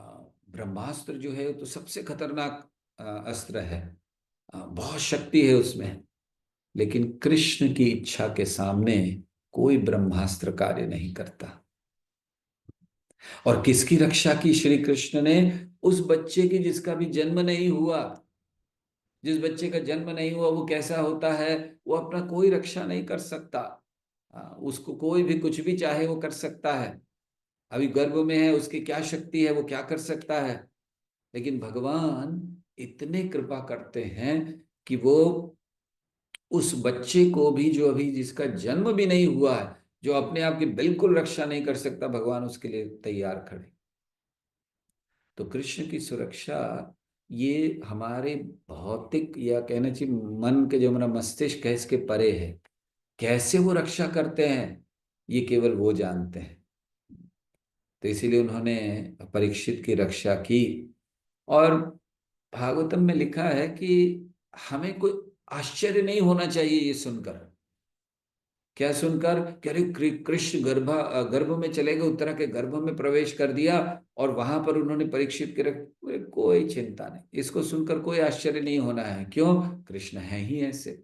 ब्रह्मास्त्र जो है तो सबसे खतरनाक अस्त्र है, बहुत शक्ति है उसमें, लेकिन कृष्ण की इच्छा के सामने कोई ब्रह्मास्त्र कार्य नहीं करता। और किसकी रक्षा की श्री कृष्ण ने? उस बच्चे की जिसका भी जन्म नहीं हुआ। जिस बच्चे का जन्म नहीं हुआ वो कैसा होता है, वो अपना कोई रक्षा नहीं कर सकता। उसको कोई भी कुछ भी चाहे वो कर सकता है। अभी गर्भ में है, उसकी क्या शक्ति है, वो क्या कर सकता है। लेकिन भगवान इतने कृपा करते हैं कि वो उस बच्चे को भी, जो अभी जिसका जन्म भी नहीं हुआ है, जो अपने आप की बिल्कुल रक्षा नहीं कर सकता, भगवान उसके लिए तैयार खड़े। तो कृष्ण की सुरक्षा ये हमारे भौतिक या कहना चाहिए मन के, जो हमारा मस्तिष्क है, इसके परे है। कैसे वो रक्षा करते हैं ये केवल वो जानते हैं। तो इसीलिए उन्होंने परीक्षित की रक्षा की। और भागवतम में लिखा है कि हमें कोई आश्चर्य नहीं होना चाहिए ये सुनकर। क्या सुनकर कि अरे कृष्ण गर्भ में चले गए, उत्तरा के गर्भ में प्रवेश कर दिया और वहां पर उन्होंने परीक्षित के रख। कोई चिंता नहीं, इसको सुनकर कोई आश्चर्य नहीं होना है। क्यों? कृष्ण है ही ऐसे।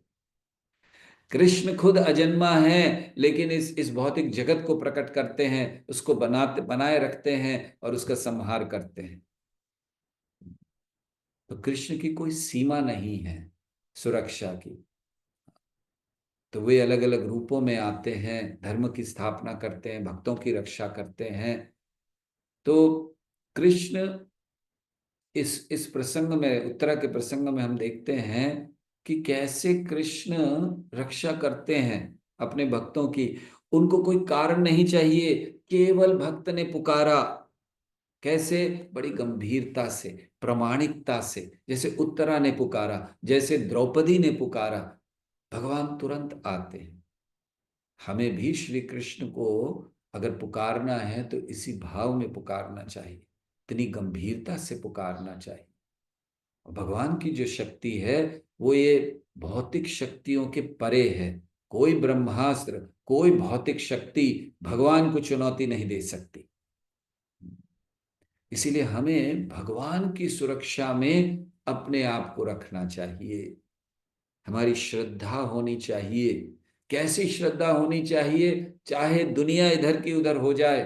कृष्ण खुद अजन्मा है, लेकिन इस भौतिक जगत को प्रकट करते हैं, उसको बनाए रखते हैं और उसका संहार करते हैं। तो कृष्ण की कोई सीमा नहीं है सुरक्षा की। तो वे अलग अलग रूपों में आते हैं, धर्म की स्थापना करते हैं, भक्तों की रक्षा करते हैं। तो कृष्ण इस प्रसंग में, उत्तरा के प्रसंग में हम देखते हैं कि कैसे कृष्ण रक्षा करते हैं अपने भक्तों की। उनको कोई कारण नहीं चाहिए, केवल भक्त ने पुकारा। कैसे? बड़ी गंभीरता से, प्रामाणिकता से। जैसे उत्तरा ने पुकारा, जैसे द्रौपदी ने पुकारा, भगवान तुरंत आते हैं। हमें भी श्री कृष्ण को अगर पुकारना है तो इसी भाव में पुकारना चाहिए, इतनी गंभीरता से पुकारना चाहिए। भगवान की जो शक्ति है वो ये भौतिक शक्तियों के परे है। कोई ब्रह्मास्त्र, कोई भौतिक शक्ति भगवान को चुनौती नहीं दे सकती। इसीलिए हमें भगवान की सुरक्षा में अपने आप को रखना चाहिए। हमारी श्रद्धा होनी चाहिए। कैसी श्रद्धा होनी चाहिए? चाहे दुनिया इधर की उधर हो जाए,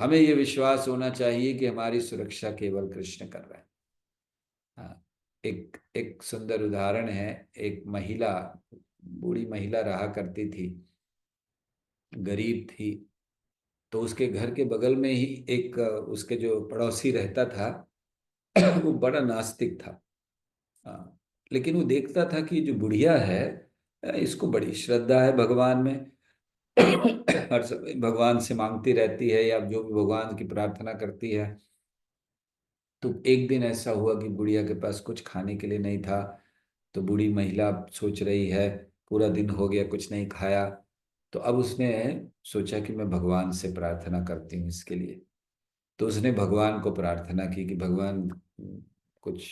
हमें यह विश्वास होना चाहिए कि हमारी सुरक्षा केवल कृष्ण कर रहे हैं। हाँ, एक एक सुंदर उदाहरण है। एक महिला, बूढ़ी महिला रहा करती थी, गरीब थी। तो उसके घर के बगल में ही एक उसके जो पड़ोसी रहता था वो बड़ा नास्तिक था। हाँ, लेकिन वो देखता था कि जो बुढ़िया है, इसको बड़ी श्रद्धा है भगवान में। हर समय भगवान से मांगती रहती है या जो भी भगवान की प्रार्थना करती है। तो एक दिन ऐसा हुआ कि बुढ़िया के पास कुछ खाने के लिए नहीं था। तो बूढ़ी महिला सोच रही है, पूरा दिन हो गया कुछ नहीं खाया। तो अब उसने सोचा कि मैं भगवान से प्रार्थना करती हूँ इसके लिए। तो उसने भगवान को प्रार्थना की कि भगवान, कुछ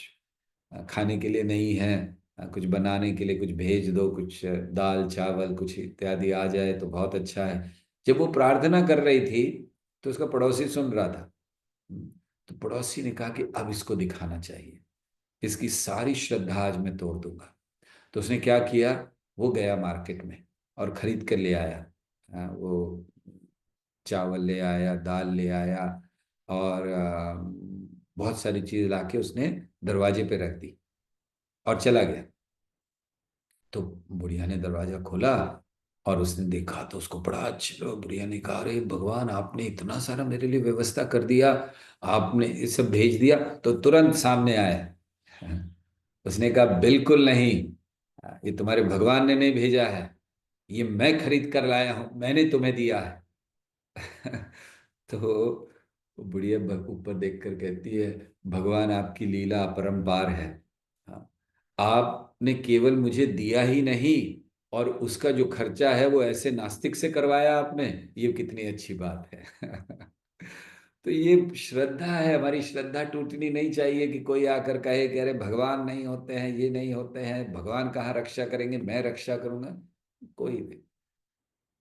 खाने के लिए नहीं है, कुछ बनाने के लिए कुछ भेज दो, कुछ दाल चावल कुछ इत्यादि आ जाए तो बहुत अच्छा है। जब वो प्रार्थना कर रही थी तो उसका पड़ोसी सुन रहा था। तो पड़ोसी ने कहा कि अब इसको दिखाना चाहिए, इसकी सारी श्रद्धा आज मैं तोड़ दूंगा। तो उसने क्या किया, वो गया मार्केट में और खरीद कर ले आया। वो चावल ले आया, दाल ले आया और बहुत सारी चीज लाके उसने दरवाजे पे रख दी और चला गया। तो बुढ़िया ने दरवाजा खोला और उसने देखा तो उसको बड़ा अच्छा। बुढ़िया ने कहा, अरे भगवान, आपने इतना सारा मेरे लिए व्यवस्था कर दिया, आपने ये सब भेज दिया। तो तुरंत सामने आया। उसने कहा, बिल्कुल नहीं, ये तुम्हारे भगवान ने नहीं भेजा है, ये मैं खरीद कर लाया हूं, मैंने तुम्हें दिया है। तो वो बुढ़िया ऊपर देखकर कहती है, भगवान आपकी लीला अपरंपार है। हाँ, आपने केवल मुझे दिया ही नहीं, और उसका जो खर्चा है वो ऐसे नास्तिक से करवाया आपने, ये कितनी अच्छी बात है। तो ये श्रद्धा है, हमारी श्रद्धा टूटनी नहीं चाहिए कि कोई आकर कहे कि अरे भगवान नहीं होते हैं, ये नहीं होते हैं, भगवान कहाँ रक्षा करेंगे, मैं रक्षा करूंगा। कोई भी।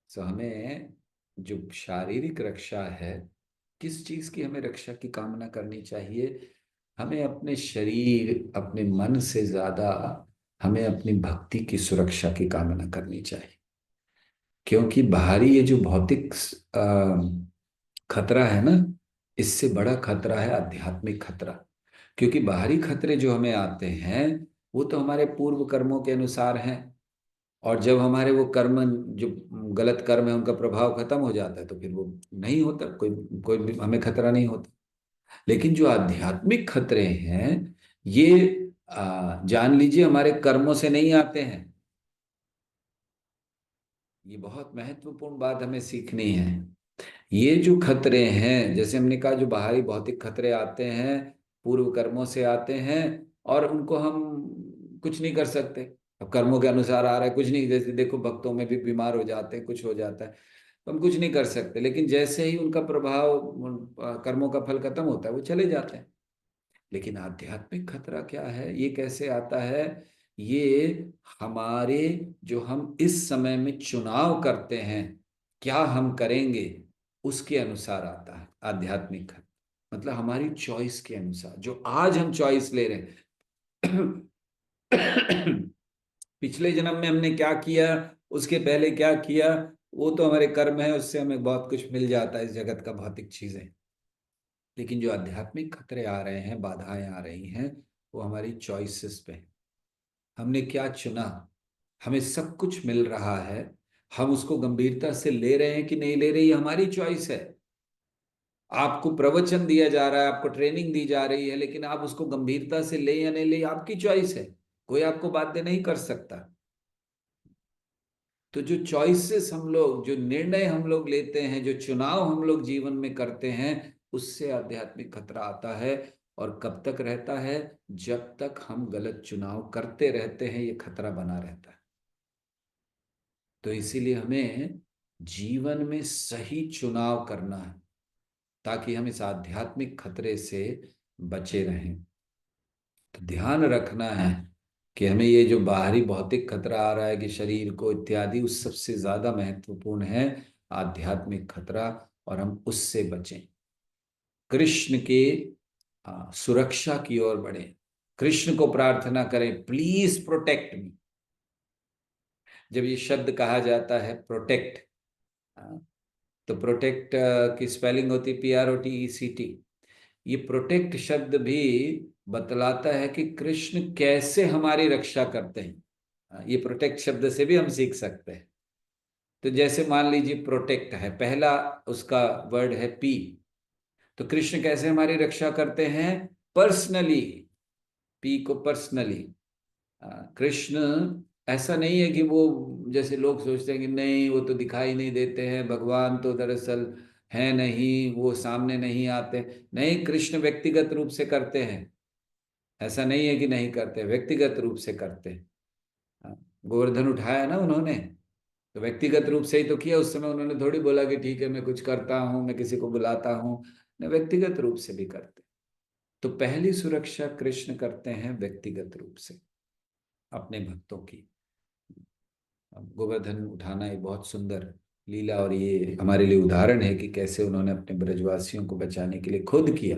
सो हमें जो शारीरिक रक्षा है, किस चीज की हमें रक्षा की कामना करनी चाहिए? हमें अपने शरीर, अपने मन से ज्यादा हमें अपनी भक्ति की सुरक्षा की कामना करनी चाहिए। क्योंकि बाहरी ये जो भौतिक खतरा है ना, इससे बड़ा खतरा है आध्यात्मिक खतरा। क्योंकि बाहरी खतरे जो हमें आते हैं, वो तो हमारे पूर्व कर्मों के अनुसार हैं। और जब हमारे वो कर्म, जो गलत कर्म है, उनका प्रभाव खत्म हो जाता है तो फिर वो नहीं होता, कोई कोई भी हमें खतरा नहीं होता। लेकिन जो आध्यात्मिक खतरे हैं, ये जान लीजिए हमारे कर्मों से नहीं आते हैं। ये बहुत महत्वपूर्ण बात हमें सीखनी है। ये जो खतरे हैं, जैसे हमने कहा, जो बाहरी भौतिक खतरे आते हैं, पूर्व कर्मों से आते हैं, और उनको हम कुछ नहीं कर सकते। अब कर्मों के अनुसार आ रहा है, कुछ नहीं, जैसे देखो भक्तों में भी बीमार हो जाते हैं, कुछ हो जाता है, तो हम कुछ नहीं कर सकते। लेकिन जैसे ही उनका प्रभाव, कर्मों का फल खत्म होता है, वो चले जाते हैं। लेकिन आध्यात्मिक खतरा क्या है, ये कैसे आता है? ये हमारे, जो हम इस समय में चुनाव करते हैं, क्या हम करेंगे, उसके अनुसार आता है आध्यात्मिक खतरा। मतलब हमारी चॉइस के अनुसार, जो आज हम चॉइस ले रहे हैं। पिछले जन्म में हमने क्या किया, उसके पहले क्या किया, वो तो हमारे कर्म है, उससे हमें बहुत कुछ मिल जाता है इस जगत का, भौतिक चीजें। लेकिन जो आध्यात्मिक खतरे आ रहे हैं, बाधाएं आ रही हैं, वो हमारी चॉइसेस पे हैं। हमने क्या चुना। हमें सब कुछ मिल रहा है, हम उसको गंभीरता से ले रहे हैं कि नहीं ले रहे, ये हमारी चॉइस है। आपको प्रवचन दिया जा रहा है, आपको ट्रेनिंग दी जा रही है, लेकिन आप उसको गंभीरता से ले या नहीं ले, आपकी चॉइस है। कोई आपको बाध्य नहीं कर सकता। तो जो चॉइसेस हम लोग, जो निर्णय हम लोग लेते हैं, जो चुनाव हम लोग जीवन में करते हैं, उससे आध्यात्मिक खतरा आता है। और कब तक रहता है? जब तक हम गलत चुनाव करते रहते हैं, ये खतरा बना रहता है। तो इसीलिए हमें जीवन में सही चुनाव करना है, ताकि हम इस आध्यात्मिक खतरे से बचे रहें। तो ध्यान रखना है कि हमें ये जो बाहरी भौतिक खतरा आ रहा है, कि शरीर को इत्यादि, उस सबसे ज्यादा महत्वपूर्ण है आध्यात्मिक खतरा, और हम उससे बचें। कृष्ण के सुरक्षा की ओर बढ़े। कृष्ण को प्रार्थना करें, प्लीज प्रोटेक्ट मी। जब ये शब्द कहा जाता है प्रोटेक्ट, तो प्रोटेक्ट की स्पेलिंग होती है PROTECT। ये प्रोटेक्ट शब्द भी बतलाता है कि कृष्ण कैसे हमारी रक्षा करते हैं। ये प्रोटेक्ट शब्द से भी हम सीख सकते हैं। तो जैसे मान लीजिए प्रोटेक्ट है, पहला उसका वर्ड है P। तो कृष्ण कैसे हमारी रक्षा करते हैं? पर्सनली। P को पर्सनली। कृष्ण, ऐसा नहीं है कि वो, जैसे लोग सोचते हैं कि नहीं वो तो दिखाई नहीं देते हैं, भगवान तो दरअसल है नहीं, वो सामने नहीं आते। नहीं, कृष्ण व्यक्तिगत रूप से करते हैं। ऐसा नहीं है कि नहीं करते, व्यक्तिगत रूप से करते हैं। हाँ, गोवर्धन उठाया ना उन्होंने, तो व्यक्तिगत रूप से ही तो किया। उस समय उन्होंने थोड़ी बोला कि ठीक है मैं कुछ करता हूँ, मैं किसी को बुलाता हूँ। नहीं, व्यक्तिगत रूप से भी करते। तो पहली सुरक्षा कृष्ण करते हैं व्यक्तिगत रूप से अपने भक्तों की। अब गोवर्धन उठाना एक बहुत सुंदर लीला, और ये हमारे लिए उदाहरण है कि कैसे उन्होंने अपने ब्रजवासियों को बचाने के लिए खुद किया।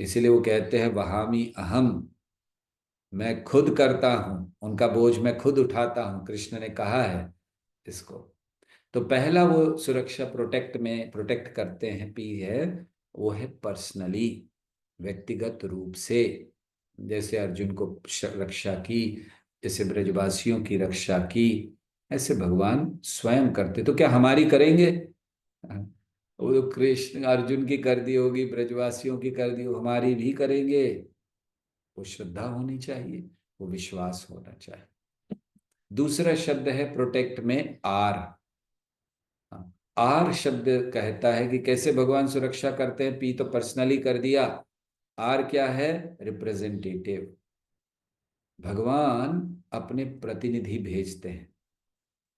इसीलिए वो कहते हैं वहामी अहम, मैं खुद करता हूँ, उनका बोझ मैं खुद उठाता हूँ, कृष्ण ने कहा है इसको। तो पहला वो सुरक्षा प्रोटेक्ट में प्रोटेक्ट करते हैं, पी है, वो है पर्सनली, व्यक्तिगत रूप से। जैसे अर्जुन को रक्षा की, जैसे ब्रजवासियों की रक्षा की, ऐसे भगवान स्वयं करते। तो क्या हमारी करेंगे? वो तो कृष्ण अर्जुन की कर दी होगी, ब्रजवासियों की कर दी हो, हमारी भी करेंगे। वो श्रद्धा होनी चाहिए, वो विश्वास होना चाहिए। दूसरा शब्द है प्रोटेक्ट में आर। आर शब्द कहता है कि कैसे भगवान सुरक्षा करते हैं। पी तो पर्सनली कर दिया, आर क्या है? रिप्रेजेंटेटिव। भगवान अपने प्रतिनिधि भेजते हैं।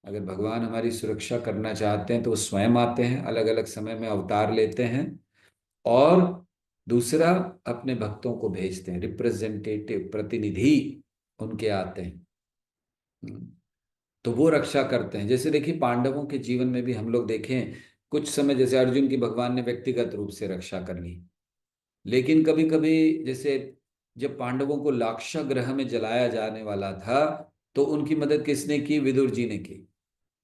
अगर भगवान हमारी सुरक्षा करना चाहते हैं तो वो स्वयं आते हैं, अलग अलग समय में अवतार लेते हैं। और दूसरा, अपने भक्तों को भेजते हैं, रिप्रेजेंटेटिव, प्रतिनिधि उनके आते हैं। तो वो रक्षा करते हैं। जैसे देखिए पांडवों के जीवन में भी हम लोग देखें, कुछ समय जैसे अर्जुन की भगवान ने व्यक्तिगत रूप से रक्षा कर ली। लेकिन कभी कभी, जैसे जब पांडवों को लाक्षागृह में जलाया जाने वाला था, तो उनकी मदद किसने की? विदुर जी ने की।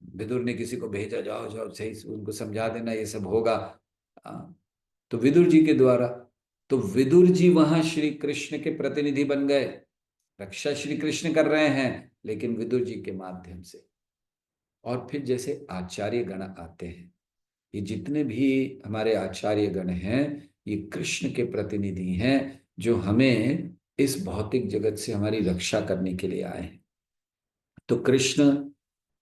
विदुर ने किसी को भेजा, जाओ जाओ सही से उनको समझा देना, ये सब होगा। तो विदुर जी के द्वारा। तो विदुर जी वहां श्री कृष्ण के प्रतिनिधि बन गए। रक्षा श्री कृष्ण कर रहे हैं लेकिन विदुर जी के माध्यम से। और फिर जैसे आचार्य गण आते हैं, ये जितने भी हमारे आचार्य गण हैं ये कृष्ण के प्रतिनिधि हैं, जो हमें इस भौतिक जगत से हमारी रक्षा करने के लिए आए हैं। तो कृष्ण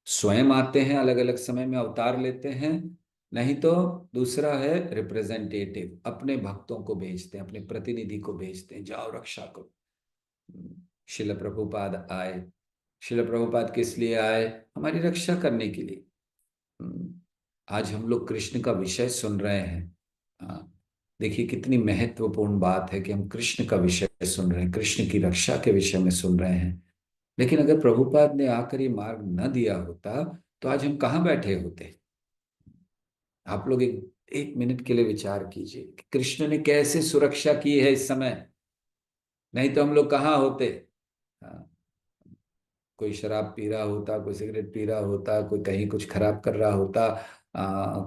स्वयं आते हैं, अलग अलग समय में अवतार लेते हैं, नहीं तो दूसरा है रिप्रेजेंटेटिव, अपने भक्तों को भेजते हैं, अपने प्रतिनिधि को भेजते हैं, जाओ रक्षा करो। शिल प्रभुपाद आए। शिल प्रभुपाद किस लिए आए? हमारी रक्षा करने के लिए। आज हम लोग कृष्ण का विषय सुन रहे हैं। हाँ, देखिए कितनी महत्वपूर्ण बात है कि हम कृष्ण का विषय सुन रहे हैं, कृष्ण की रक्षा के विषय में सुन रहे हैं। लेकिन अगर प्रभुपाद ने आकर ये मार्ग न दिया होता तो आज हम कहाँ बैठे होते? आप लोग एक मिनट के लिए विचार कीजिए कि कृष्ण ने कैसे सुरक्षा की है इस समय, नहीं तो हम लोग कहाँ होते? हाँ, कोई शराब पी रहा होता, कोई सिगरेट पी रहा होता, कोई कहीं कुछ खराब कर रहा होता,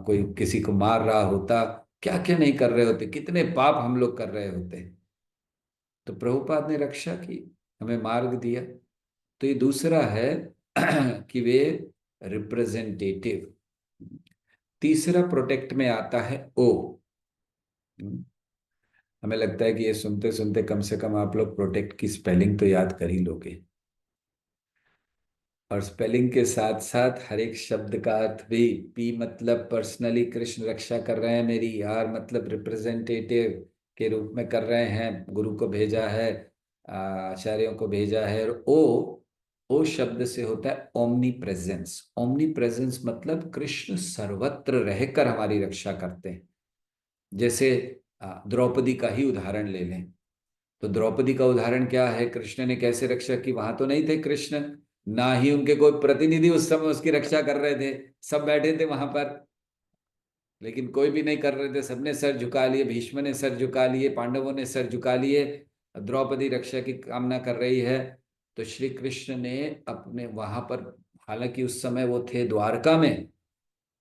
कोई किसी को मार रहा होता, क्या क्या नहीं कर रहे होते, कितने पाप हम लोग कर रहे होते। तो प्रभुपाद ने रक्षा की, हमें मार्ग दिया। तो ये दूसरा है कि वे रिप्रेजेंटेटिव। तीसरा प्रोटेक्ट में आता है ओ। हमें लगता है कि ये सुनते सुनते कम से कम आप लोग प्रोटेक्ट की स्पेलिंग तो याद कर ही लोगे, और स्पेलिंग के साथ साथ हर एक शब्द का अर्थ भी। पी मतलब पर्सनली कृष्ण रक्षा कर रहे हैं मेरी, आर मतलब रिप्रेजेंटेटिव के रूप में कर रहे हैं, गुरु को भेजा है, आचार्यों को भेजा है। और ओ शब्द से होता है ओमनी प्रेजेंस। ओमनी प्रेजेंस मतलब कृष्ण सर्वत्र रहकर हमारी रक्षा करते हैं। जैसे द्रौपदी का ही उदाहरण ले लें, तो द्रौपदी का उदाहरण क्या है? कृष्ण ने कैसे रक्षा की? वहां तो नहीं थे कृष्ण, ना ही उनके कोई प्रतिनिधि उस समय उसकी रक्षा कर रहे थे, सब बैठे थे वहां पर, लेकिन कोई भी नहीं कर रहे थे, सबने सर झुका लिए, भीष्म ने सर झुका लिए, पांडवों ने सर झुका लिए। द्रौपदी रक्षा की कामना कर रही है, तो श्री कृष्ण ने अपने वहां पर, हालांकि उस समय वो थे द्वारका में,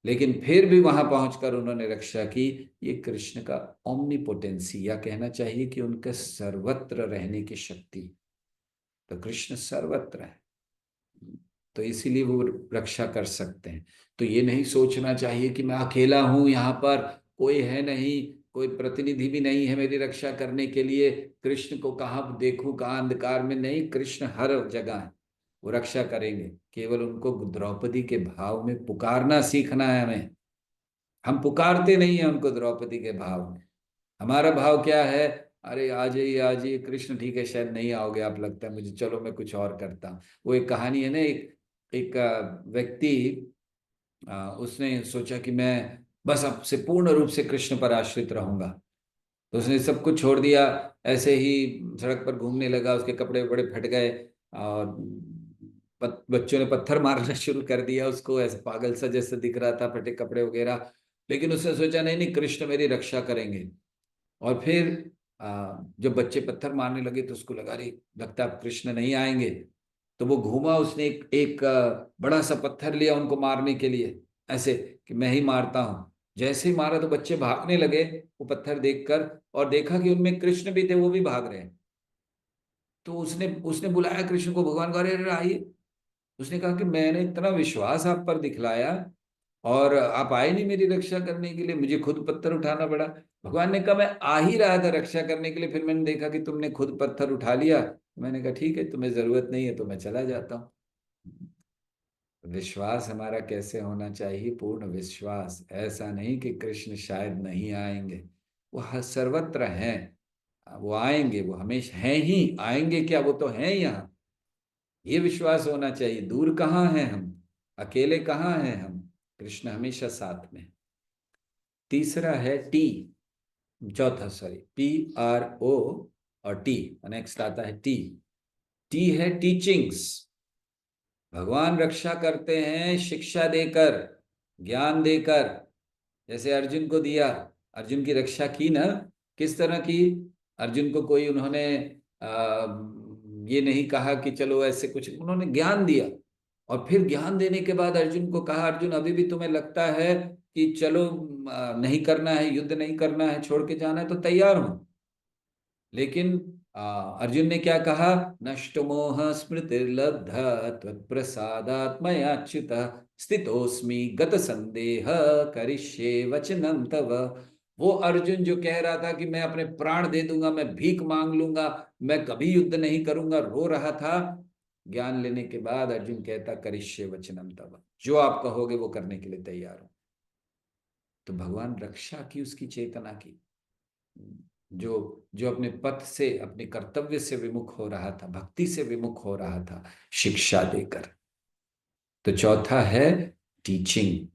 लेकिन फिर भी वहां पहुंचकर उन्होंने रक्षा की। ये कृष्ण का ओमनीपोटेंसी, या कहना चाहिए कि उनके सर्वत्र रहने की शक्ति। तो कृष्ण सर्वत्र है, तो इसीलिए वो रक्षा कर सकते हैं। तो ये नहीं सोचना चाहिए कि मैं अकेला हूं, यहाँ पर कोई है नहीं, कोई प्रतिनिधि भी नहीं है मेरी रक्षा करने के लिए, कृष्ण को कहाँ देखूं, कहाँ अंधकार में। नहीं, कृष्ण हर जगह है, वो रक्षा करेंगे। केवल उनको द्रौपदी के भाव में पुकारना सीखना है हमें। हम पुकारते नहीं है उनको द्रौपदी के भाव में। हमारा भाव क्या है? अरे आ जाइए आ जाइए कृष्ण, ठीक है शायद नहीं आओगे आप, लगता है मुझे, चलो मैं कुछ और करता हूँ। वो एक कहानी है ना, एक एक व्यक्ति, उसने सोचा कि मैं बस अब से पूर्ण रूप से कृष्ण पर आश्रित रहूंगा। तो उसने सब कुछ छोड़ दिया, ऐसे ही सड़क पर घूमने लगा, उसके कपड़े बड़े फट गए, और बच्चों ने पत्थर मारना शुरू कर दिया उसको, ऐसे पागल सा जैसे दिख रहा था, फटे कपड़े वगैरह। लेकिन उसने सोचा नहीं नहीं, कृष्ण मेरी रक्षा करेंगे। और फिर जब बच्चे पत्थर मारने लगे तो उसको लगा, अरे लगता है अब कृष्ण नहीं आएंगे। तो वो घूमा, उसने एक बड़ा सा पत्थर लिया उनको मारने के लिए, ऐसे कि मैं ही मारता हूं। जैसे ही मारा तो बच्चे भागने लगे वो पत्थर देखकर, और देखा कि उनमें कृष्ण भी थे, वो भी भाग रहे हैं। तो उसने उसने बुलाया कृष्ण को, भगवान को, अरे अरे आइए। उसने कहा कि मैंने इतना विश्वास आप पर दिखलाया और आप आए नहीं मेरी रक्षा करने के लिए, मुझे खुद पत्थर उठाना पड़ा। भगवान ने कहा मैं आ ही रहा था रक्षा करने के लिए, फिर मैंने देखा कि तुमने खुद पत्थर उठा लिया, मैंने कहा ठीक है तुम्हें जरूरत नहीं है तो मैं चला जाता हूँ। विश्वास हमारा कैसे होना चाहिए? पूर्ण विश्वास, ऐसा नहीं कि कृष्ण शायद नहीं आएंगे, वो हर सर्वत्र हैं, वो आएंगे, वो हमेशा हैं ही, आएंगे क्या, वो तो हैं यहाँ। ये विश्वास होना चाहिए, दूर कहाँ हैं हम, अकेले कहाँ हैं हम, कृष्ण हमेशा साथ में। तीसरा है टी, चौथा सॉरी, PRO और टी, नेक्स्ट आता है टी। टी है टीचिंग्स। भगवान रक्षा करते हैं शिक्षा देकर, ज्ञान देकर। जैसे अर्जुन को दिया, अर्जुन की रक्षा की ना, किस तरह की? अर्जुन को कोई उन्होंने ये नहीं कहा कि चलो ऐसे कुछ, उन्होंने ज्ञान दिया। और फिर ज्ञान देने के बाद अर्जुन को कहा, अर्जुन अभी भी तुम्हें लगता है कि चलो नहीं करना है, युद्ध नहीं करना है, छोड़ के जाना है, तो तैयार हूं। लेकिन अर्जुन ने क्या कहा? नष्ट मोह स्मृतिर्लब्ध त्वत्प्रसादात् मयाच्युत स्थितोस्मि गत संदेह करिष्ये वचनम तव। वो अर्जुन जो कह रहा था कि मैं अपने प्राण दे दूंगा, मैं भीख मांग लूंगा, मैं कभी युद्ध नहीं करूंगा, रो रहा था, ज्ञान लेने के बाद अर्जुन कहता करिष्ये वचनम तव, जो आप कहोगे वो करने के लिए तैयार हूं। तो भगवान रक्षा की उसकी चेतना की, जो जो अपने पथ से, अपने कर्तव्य से विमुख हो रहा था, भक्ति से विमुख हो रहा था, शिक्षा देकर। तो चौथा है टीचिंग।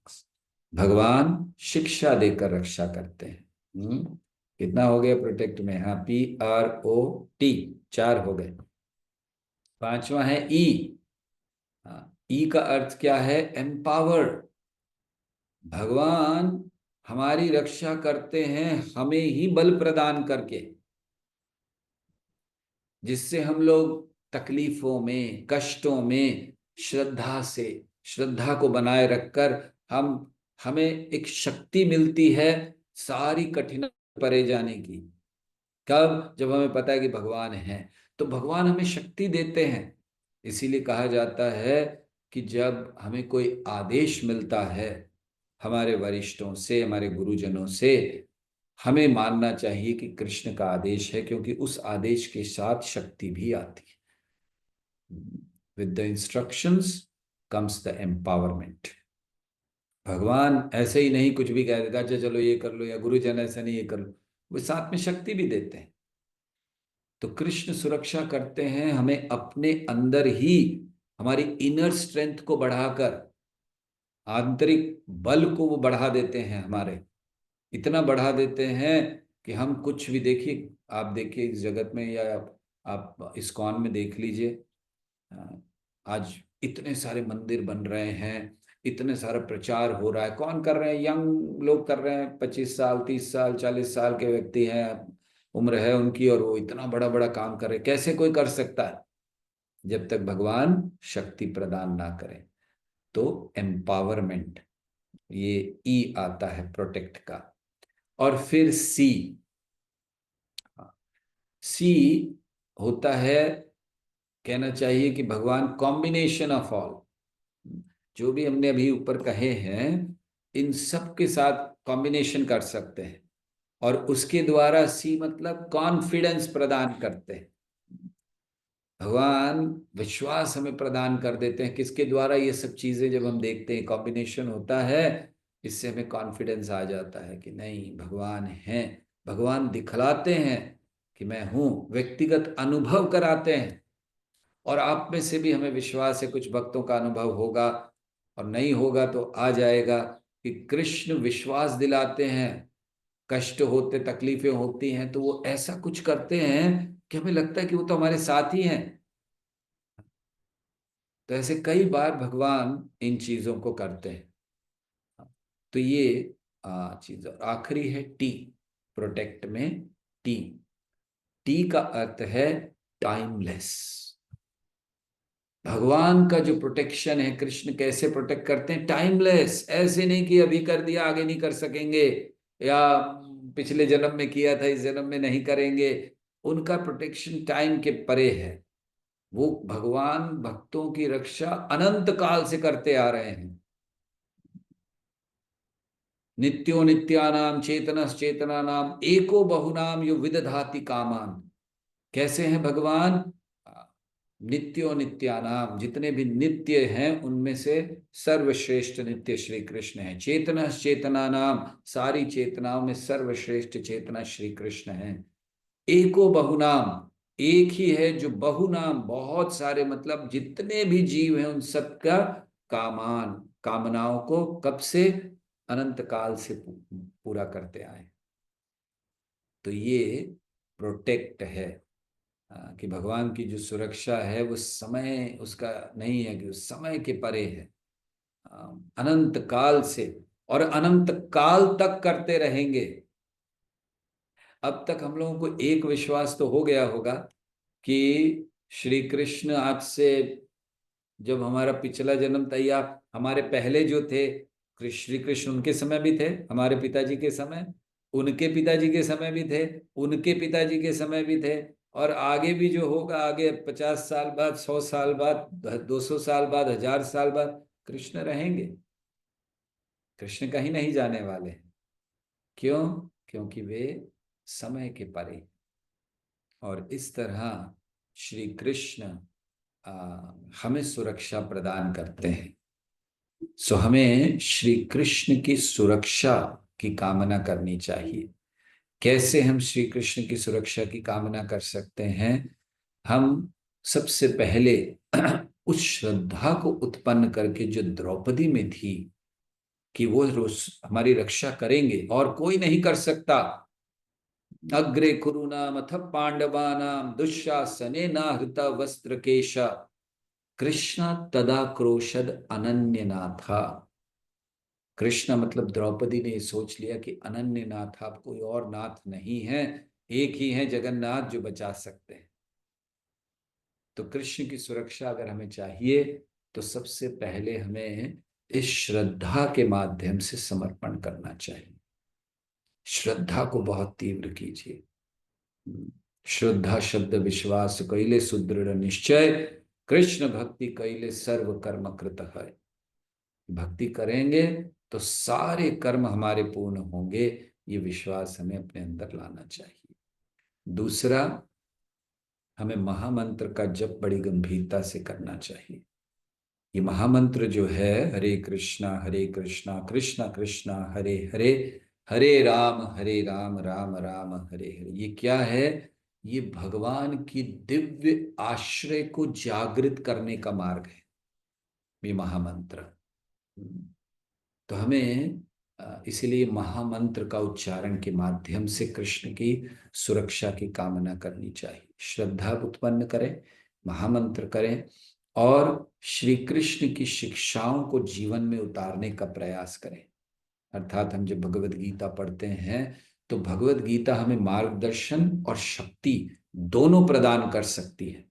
भगवान शिक्षा देकर रक्षा करते हैं। कितना हो गया प्रोटेक्ट में? हाँ, PROT, 4 हो गए। पांचवा है ई। हाँ, ई का अर्थ क्या है? एम्पावर। भगवान हमारी रक्षा करते हैं हमें ही बल प्रदान करके, जिससे हम लोग तकलीफों में, कष्टों में श्रद्धा से, श्रद्धा को बनाए रखकर हम, हमें एक शक्ति मिलती है सारी कठिनाई परे जाने की। कब? जब हमें पता है कि भगवान है, तो भगवान हमें शक्ति देते हैं। इसीलिए कहा जाता है कि जब हमें कोई आदेश मिलता है हमारे वरिष्ठों से, हमारे गुरुजनों से, हमें मानना चाहिए कि कृष्ण का आदेश है, क्योंकि उस आदेश के साथ शक्ति भी आती है। With the instructions comes the empowerment. भगवान ऐसे ही नहीं कुछ भी कह देता, अच्छा चलो ये कर लो, या गुरुजन ऐसा नहीं ये कर लो, वो साथ में शक्ति भी देते हैं। तो कृष्ण सुरक्षा करते हैं हमें अपने अंदर ही, हमारी इनर स्ट्रेंथ को बढ़ाकर, आंतरिक बल को वो बढ़ा देते हैं हमारे, इतना बढ़ा देते हैं कि हम कुछ भी, देखिए आप देखिए इस जगत में, या आप इस्कॉन में देख लीजिए, आज इतने सारे मंदिर बन रहे हैं, इतने सारा प्रचार हो रहा है। कौन कर रहे हैं? यंग लोग कर रहे हैं, 25 साल, 30 साल, 40 साल के व्यक्ति हैं, उम्र है उनकी, और वो इतना बड़ा बड़ा काम कर रहे हैं। कैसे कोई कर सकता है जब तक भगवान शक्ति प्रदान ना करें? तो एम्पावरमेंट, ये ई आता है प्रोटेक्ट का। और फिर सी। सी होता है, कहना चाहिए कि भगवान कॉम्बिनेशन ऑफ ऑल, जो भी हमने अभी ऊपर कहे हैं इन सब के साथ कॉम्बिनेशन कर सकते हैं, और उसके द्वारा सी मतलब कॉन्फिडेंस प्रदान करते हैं। भगवान विश्वास हमें प्रदान कर देते हैं, किसके द्वारा? ये सब चीजें जब हम देखते हैं, कॉम्बिनेशन होता है, इससे हमें कॉन्फिडेंस आ जाता है कि नहीं, भगवान है। भगवान दिखलाते हैं कि मैं हूं, व्यक्तिगत अनुभव कराते हैं। और आप में से भी हमें विश्वास है कुछ भक्तों का अनुभव होगा, और नहीं होगा तो आ जाएगा, कि कृष्ण विश्वास दिलाते हैं। कष्ट होते, तकलीफें होती हैं, तो वो ऐसा कुछ करते हैं कि हमें लगता है कि वो तो हमारे साथ ही हैं। तो ऐसे कई बार भगवान इन चीजों को करते हैं। तो ये चीज, और आखिरी है टी, प्रोटेक्ट में टी। टी का अर्थ है टाइमलेस। भगवान का जो प्रोटेक्शन है, कृष्ण कैसे प्रोटेक्ट करते हैं? टाइमलेस। ऐसे नहीं कि अभी कर दिया आगे नहीं कर सकेंगे, या पिछले जन्म में किया था इस जन्म में नहीं करेंगे। उनका प्रोटेक्शन टाइम के परे है। वो भगवान भक्तों की रक्षा अनंत काल से करते आ रहे हैं। नित्यो नित्यानाम चेतनस चेतनानाम एको बहुनाम यो विदधाति कामान। कैसे हैं भगवान? नित्यो नित्यानाम, जितने भी नित्य हैं उनमें से सर्वश्रेष्ठ नित्य श्री कृष्ण है। चेतना चेतना नाम, सारी चेतनाओं में सर्वश्रेष्ठ चेतना श्री कृष्ण है। एको बहुनाम, एक ही है जो बहुनाम, बहुत सारे, मतलब जितने भी जीव हैं उन सबका कामान, कामनाओं को कब से? अनंत काल से पूरा करते आए। तो ये प्रोटेक्ट है, कि भगवान की जो सुरक्षा है वो समय उसका नहीं है, कि उस समय के परे है, अनंत काल से, और अनंत काल तक करते रहेंगे। अब तक हम लोगों को एक विश्वास तो हो गया होगा कि श्री कृष्ण आज से, जब हमारा पिछला जन्म था, या हमारे पहले जो थे श्री कृष्ण, उनके समय भी थे, हमारे पिताजी के समय, उनके पिताजी के समय भी थे, उनके पिताजी के समय भी थे, और आगे भी जो होगा, आगे 50 साल बाद, 100 साल बाद, 200 साल बाद, 1000 साल बाद कृष्ण रहेंगे। कृष्ण कहीं नहीं जाने वाले। क्यों? क्योंकि वे समय के परे। और इस तरह श्री कृष्ण हमें सुरक्षा प्रदान करते हैं। सो हमें श्री कृष्ण की सुरक्षा की कामना करनी चाहिए। कैसे हम श्री कृष्ण की सुरक्षा की कामना कर सकते हैं? हम सबसे पहले उस श्रद्धा को उत्पन्न करके जो द्रौपदी में थी कि वो रोज हमारी रक्षा करेंगे और कोई नहीं कर सकता। अग्रे कुरुनाम अथ पांडवानाम दुःशासने नाहृता वस्त्र केशा कृष्ण तदा क्रोशद अनन्य नाथा। कृष्ण मतलब द्रौपदी ने सोच लिया कि अनन्य नाथ, अब कोई और नाथ नहीं है, एक ही है जगन्नाथ जो बचा सकते हैं। तो कृष्ण की सुरक्षा अगर हमें चाहिए तो सबसे पहले हमें इस श्रद्धा के माध्यम से समर्पण करना चाहिए। श्रद्धा को बहुत तीव्र कीजिए। श्रद्धा शब्द विश्वास कैले सुदृढ़ निश्चय, कृष्ण भक्ति कैले सर्व कर्म कृत है। भक्ति करेंगे तो सारे कर्म हमारे पूर्ण होंगे, ये विश्वास हमें अपने अंदर लाना चाहिए। दूसरा, हमें महामंत्र का जप बड़ी गंभीरता से करना चाहिए। ये महामंत्र जो है, हरे कृष्णा कृष्णा कृष्णा हरे हरे, हरे राम राम राम हरे हरे, ये क्या है? ये भगवान की दिव्य आश्रय को जागृत करने का मार्ग है, ये महामंत्र। तो हमें इसीलिए महामंत्र का उच्चारण के माध्यम से कृष्ण की सुरक्षा की कामना करनी चाहिए। श्रद्धा उत्पन्न करें, महामंत्र करें, और श्री कृष्ण की शिक्षाओं को जीवन में उतारने का प्रयास करें। अर्थात हम जब भगवत गीता पढ़ते हैं तो भगवत गीता हमें मार्गदर्शन और शक्ति दोनों प्रदान कर सकती है।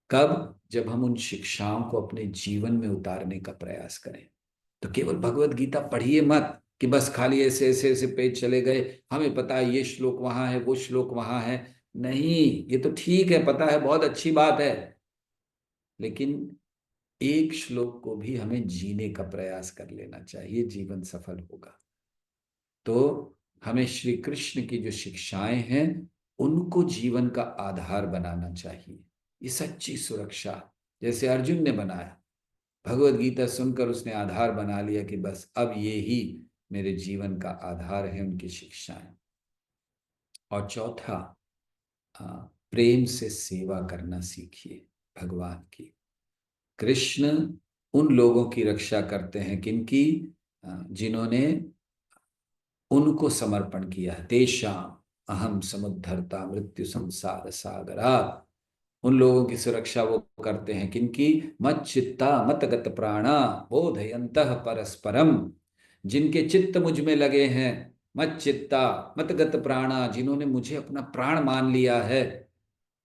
कब? जब हम उन शिक्षाओं को अपने जीवन में उतारने का प्रयास करें। तो केवल भगवत गीता पढ़िए मत कि बस खाली ऐसे ऐसे ऐसे पेज चले गए, हमें पता है ये श्लोक वहां है, वो श्लोक वहां है। नहीं, ये तो ठीक है, पता है, बहुत अच्छी बात है, लेकिन एक श्लोक को भी हमें जीने का प्रयास कर लेना चाहिए, जीवन सफल होगा। तो हमें श्री कृष्ण की जो शिक्षाएं हैं उनको जीवन का आधार बनाना चाहिए। ये सच्ची सुरक्षा, जैसे अर्जुन ने बनाया, भगवत गीता सुनकर उसने आधार बना लिया कि बस अब ये ही मेरे जीवन का आधार है, उनकी शिक्षाएं। और चौथा, प्रेम से सेवा करना सीखिए भगवान की। कृष्ण उन लोगों की रक्षा करते हैं किनकी? जिन्होंने उनको समर्पण किया है। तेषाम अहम समुद्धरता मृत्यु संसार सागरा। उन लोगों की सुरक्षा वो करते हैं किनकी? मत चित्ता मत गत प्राणा बोधयन्तः परस्परम। जिनके चित्त मुझ में लगे हैं, मत चित्ता मत गत प्राणा, जिन्होंने मुझे अपना प्राण मान लिया है,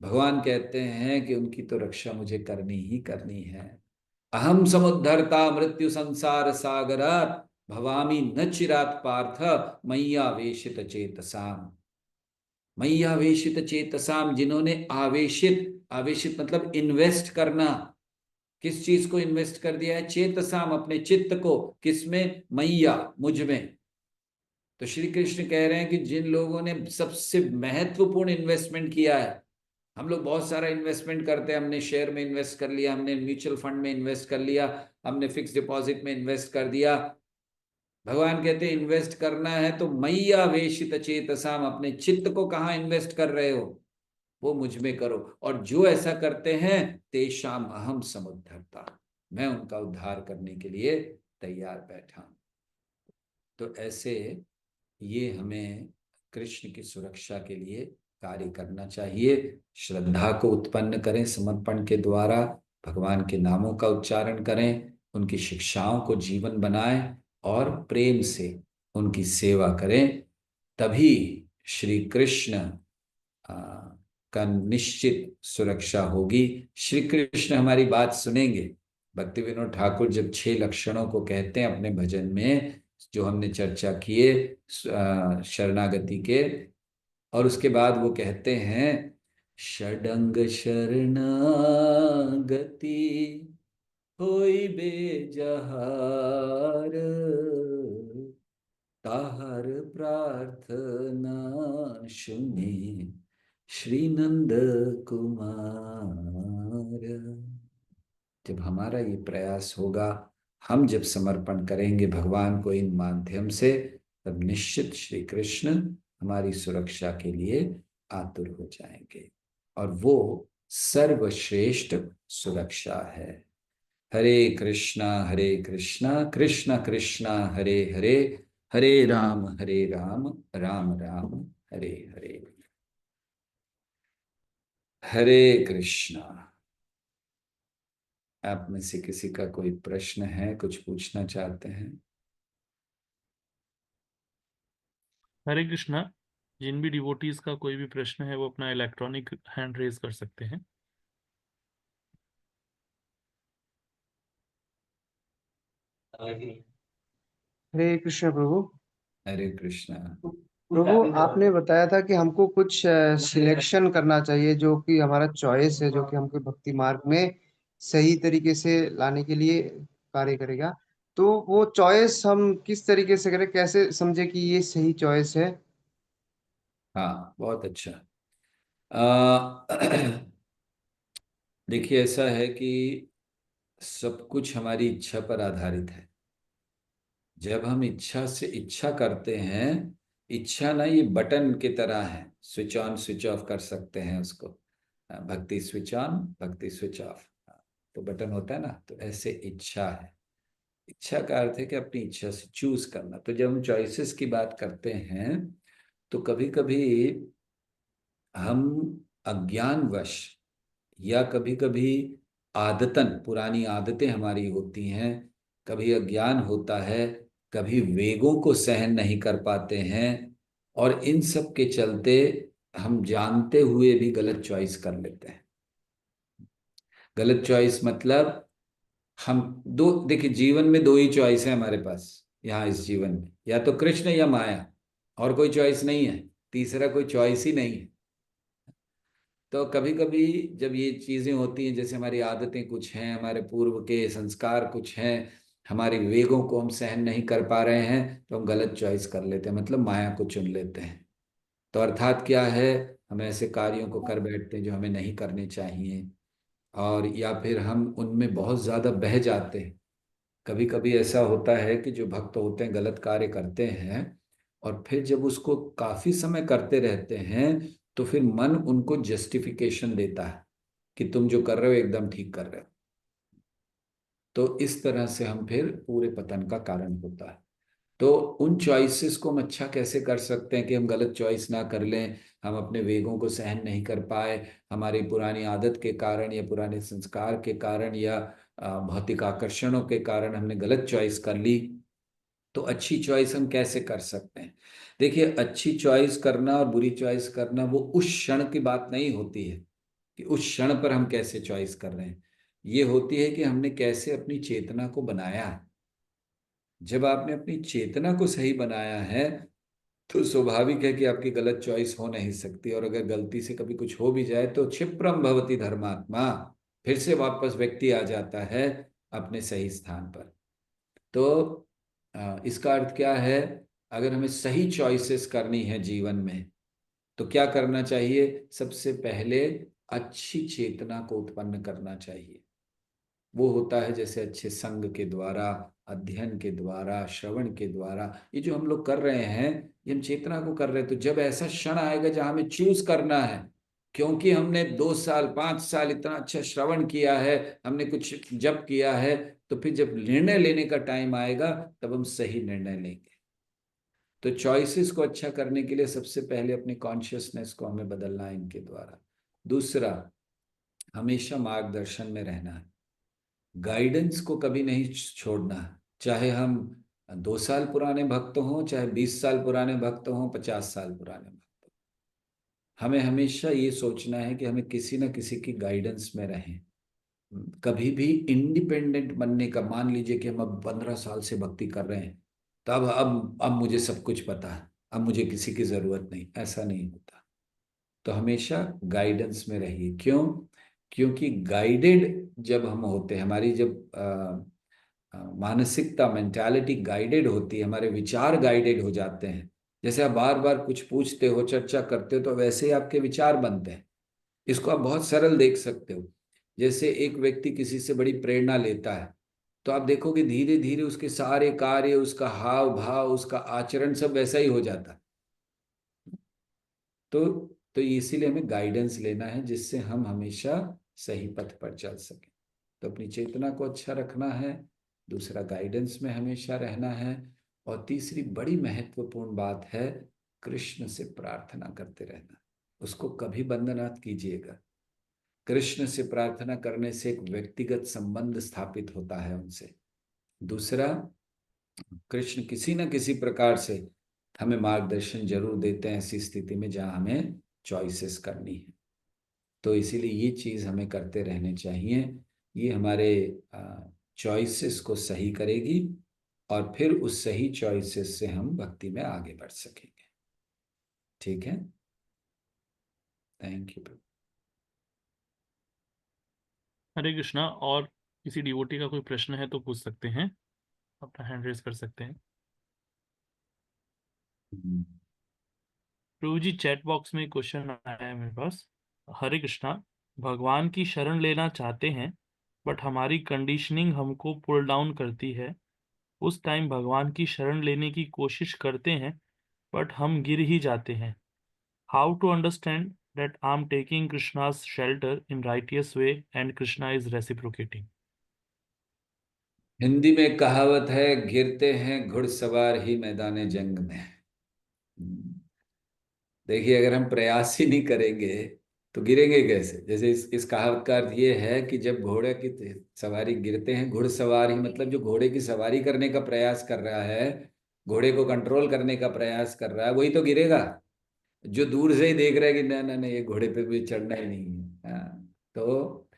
भगवान कहते हैं कि उनकी तो रक्षा मुझे करनी ही करनी है। अहम समुद्धरता मृत्यु संसार सागरात भवामी न चिरात पार्थ मय्यावेशित चेतसाम। मय्यावेशित चेतसाम, जिन्होंने आवेशित, आवेशित मतलब इन्वेस्ट करना, किस चीज को इन्वेस्ट कर दिया है? चेतसाम, अपने चित्त को। किसमें? मैया, मुझ में। तो श्री कृष्ण कह रहे हैं कि जिन लोगों ने सबसे महत्वपूर्ण इन्वेस्टमेंट किया है, हम लोग बहुत सारा इन्वेस्टमेंट करते हैं, हमने शेयर में इन्वेस्ट कर लिया, हमने म्यूचुअल फंड में इन्वेस्ट कर लिया, हमने फिक्स डिपॉजिट में इन्वेस्ट कर दिया। भगवान कहते हैं इन्वेस्ट करना है तो मैया वेशित चेतसाम, अपने चित्त को कहाँ इन्वेस्ट कर रहे हो? वो मुझ में करो। और जो ऐसा करते हैं, तेषाम अहम समुद्धरता, मैं उनका उद्धार करने के लिए तैयार बैठा हूं। तो ऐसे ये हमें कृष्ण की सुरक्षा के लिए कार्य करना चाहिए। श्रद्धा को उत्पन्न करें समर्पण के द्वारा, भगवान के नामों का उच्चारण करें, उनकी शिक्षाओं को जीवन बनाएं और प्रेम से उनकी सेवा करें। तभी श्री कृष्ण का निश्चित सुरक्षा होगी। श्री कृष्ण हमारी बात सुनेंगे। भक्ति विनोद ठाकुर जब 6 लक्षणों को कहते हैं अपने भजन में, जो हमने चर्चा किए शरणागति के। और उसके बाद वो कहते हैं, षडंग शरणागति होई बेजहार, ताहर प्रार्थना सुनी श्री नंद कुमार। जब हमारा ये प्रयास होगा, हम जब समर्पण करेंगे भगवान को इन माध्यम से, तब निश्चित श्री कृष्ण हमारी सुरक्षा के लिए आतुर हो जाएंगे। और वो सर्वश्रेष्ठ सुरक्षा है। हरे कृष्णा कृष्ण कृष्णा हरे हरे, हरे राम राम राम हरे हरे। हरे कृष्णा। आप में से किसी का कोई प्रश्न है, कुछ पूछना चाहते हैं? हरे कृष्णा। जिन भी डिवोटीज का कोई भी प्रश्न है वो अपना इलेक्ट्रॉनिक हैंड रेज कर सकते हैं। हरे कृष्ण प्रभु। हरे कृष्णा। प्रभु आपने बताया था कि हमको कुछ सिलेक्शन करना चाहिए जो कि हमारा चॉइस है, जो कि हमको भक्ति मार्ग में सही तरीके से लाने के लिए कार्य करेगा। तो वो चॉइस हम किस तरीके से करें, कैसे समझे कि ये सही चॉइस है? हाँ, बहुत अच्छा। आ, देखिए, ऐसा है कि सब कुछ हमारी इच्छा पर आधारित है। जब हम इच्छा से इच्छा करते हैं, इच्छा ना ये बटन की तरह है, स्विच ऑन स्विच ऑफ कर सकते हैं उसको। भक्ति स्विच ऑन, भक्ति स्विच ऑफ। तो बटन होता है ना, तो ऐसे इच्छा है। इच्छा का अर्थ है कि अपनी इच्छा से चूज करना। तो जब हम चॉइसेस की बात करते हैं, तो कभी कभी हम अज्ञानवश, या कभी कभी आदतन, पुरानी आदतें हमारी होती हैं, कभी अज्ञान होता है, कभी वेगों को सहन नहीं कर पाते हैं, और इन सब के चलते हम जानते हुए भी गलत चॉइस कर लेते हैं। गलत चॉइस मतलब, हम दो, देखिए जीवन में दो ही चॉइस है हमारे पास, यहाँ इस जीवन में, या तो कृष्ण या माया, और कोई चॉइस नहीं है। तीसरा कोई चॉइस ही नहीं है। तो कभी कभी जब ये चीजें होती हैं, जैसे हमारी आदतें कुछ हैं, हमारे पूर्व के संस्कार कुछ हैं, हमारे वेगों को हम सहन नहीं कर पा रहे हैं, तो हम गलत चॉइस कर लेते हैं, मतलब माया को चुन लेते हैं। तो अर्थात क्या है, हम ऐसे कार्यों को कर बैठते हैं जो हमें नहीं करने चाहिए, और या फिर हम उनमें बहुत ज्यादा बह जाते हैं। कभी कभी ऐसा होता है कि जो भक्त होते हैं गलत कार्य करते हैं, और फिर जब उसको काफी समय करते रहते हैं, तो फिर मन उनको जस्टिफिकेशन देता है कि तुम जो कर रहे हो एकदम ठीक कर रहे हो। तो इस तरह से हम फिर पूरे पतन का कारण होता है। तो उन चॉइसेस को हम अच्छा कैसे कर सकते हैं कि हम गलत चॉइस ना कर लें। हम अपने वेगों को सहन नहीं कर पाए, हमारी पुरानी आदत के कारण, या पुराने संस्कार के कारण, या भौतिक आकर्षणों के कारण हमने गलत चॉइस कर ली। तो अच्छी चॉइस हम कैसे कर सकते हैं? देखिए, अच्छी चॉइस करना और बुरी चॉइस करना वो उस क्षण की बात नहीं होती है कि उस क्षण पर हम कैसे चॉइस कर रहे हैं। ये होती है कि हमने कैसे अपनी चेतना को बनाया है। जब आपने अपनी चेतना को सही बनाया है, तो स्वाभाविक है कि आपकी गलत चॉइस हो नहीं सकती। और अगर गलती से कभी कुछ हो भी जाए, तो क्षिप्रम भवति धर्मात्मा, फिर से वापस व्यक्ति आ जाता है अपने सही स्थान पर। तो इसका अर्थ क्या है? अगर हमें सही चॉइसेस करनी है जीवन में, तो क्या करना चाहिए? सबसे पहले अच्छी चेतना को उत्पन्न करना चाहिए। वो होता है जैसे अच्छे संग के द्वारा, अध्ययन के द्वारा, श्रवण के द्वारा। ये जो हम लोग कर रहे हैं, ये हम चेतना को कर रहे हैं। तो जब ऐसा क्षण आएगा जहां हमें चूज करना है, क्योंकि हमने 2 साल 5 साल इतना अच्छा श्रवण किया है, हमने कुछ जप किया है, तो फिर जब निर्णय लेने का टाइम आएगा, तब हम सही निर्णय लेंगे। तो चॉइसेस को अच्छा करने के लिए सबसे पहले अपनी कॉन्शियसनेस को हमें बदलना है इनके द्वारा। दूसरा, हमेशा मार्गदर्शन में रहना है। गाइडेंस को कभी नहीं छोड़ना है। चाहे हम 2 साल पुराने भक्त हों, चाहे 20 साल पुराने भक्त हों, 50 साल पुराने भक्त हों, हमें हमेशा ये सोचना है कि हमें किसी न किसी की गाइडेंस में रहें। कभी भी इंडिपेंडेंट बनने का, मान लीजिए कि हम अब 15 साल से भक्ति कर रहे हैं, तो अब मुझे सब कुछ पता है, अब मुझे किसी की जरूरत नहीं, ऐसा नहीं होता। तो हमेशा गाइडेंस में रहिए। क्यों? क्योंकि गाइडेड जब हम होते हैं, हमारी जब मानसिकता, मेंटालिटी गाइडेड होती है, हमारे विचार गाइडेड हो जाते हैं। जैसे आप बार बार कुछ पूछते हो, चर्चा करते हो, तो वैसे ही आपके विचार बनते हैं। इसको आप बहुत सरल देख सकते हो। जैसे एक व्यक्ति किसी से बड़ी प्रेरणा लेता है, तो आप देखोगे धीरे धीरे उसके सारे कार्य, उसका हाव भाव, उसका आचरण सब वैसा ही हो जाता है। तो तो इसीलिए हमें गाइडेंस लेना है, जिससे हम हमेशा सही पथ पर चल सकें। तो अपनी चेतना को अच्छा रखना है, दूसरा गाइडेंस में हमेशा रहना है, और तीसरी बड़ी महत्वपूर्ण बात है, कृष्ण से प्रार्थना करते रहना। उसको कभी बंद ना कीजिएगा। कृष्ण से प्रार्थना करने से एक व्यक्तिगत संबंध स्थापित होता है उनसे। दूसरा, कृष्ण किसी न किसी प्रकार से हमें मार्गदर्शन जरूर देते हैं ऐसी स्थिति में जहां हमें चॉइसेस करनी है। तो इसीलिए ये चीज हमें करते रहने चाहिए। ये हमारे चॉइसेस को सही करेगी, और फिर उस सही चॉइसेस से हम भक्ति में आगे बढ़ सकेंगे। ठीक है, थैंक यू। हरे कृष्णा। और किसी डिवोटी का कोई प्रश्न है तो पूछ सकते हैं, अपना हैंड रेज कर सकते हैं। प्रभु जी, चैट बॉक्स में एक क्वेश्चन आया है मेरे पास। हरे कृष्णा, भगवान की शरण लेना चाहते हैं बट हमारी कंडीशनिंग हमको पुल डाउन करती है। उस टाइम भगवान की शरण लेने की कोशिश करते हैं बट हम गिर ही जाते हैं। How to understand that I am taking Krishna's shelter in righteous way and Krishna is reciprocating. Hindi में एक कहावत है, गिरते हैं घुड़सवार ही मैदान जंग में। देखिए, अगर हम प्रयास ही नहीं करेंगे तो गिरेंगे कैसे? जैसे इस कहावत का अर्थ ये है कि जब घोड़े की सवारी, गिरते हैं घुड़सवार ही मतलब जो घोड़े की सवारी करने का प्रयास कर रहा है, घोड़े को कंट्रोल करने का प्रयास कर रहा है, वही तो गिरेगा। जो दूर से ही देख रहा है कि ना ना ना, ये घोड़े पे भी चढ़ना ही नहीं है। हाँ, तो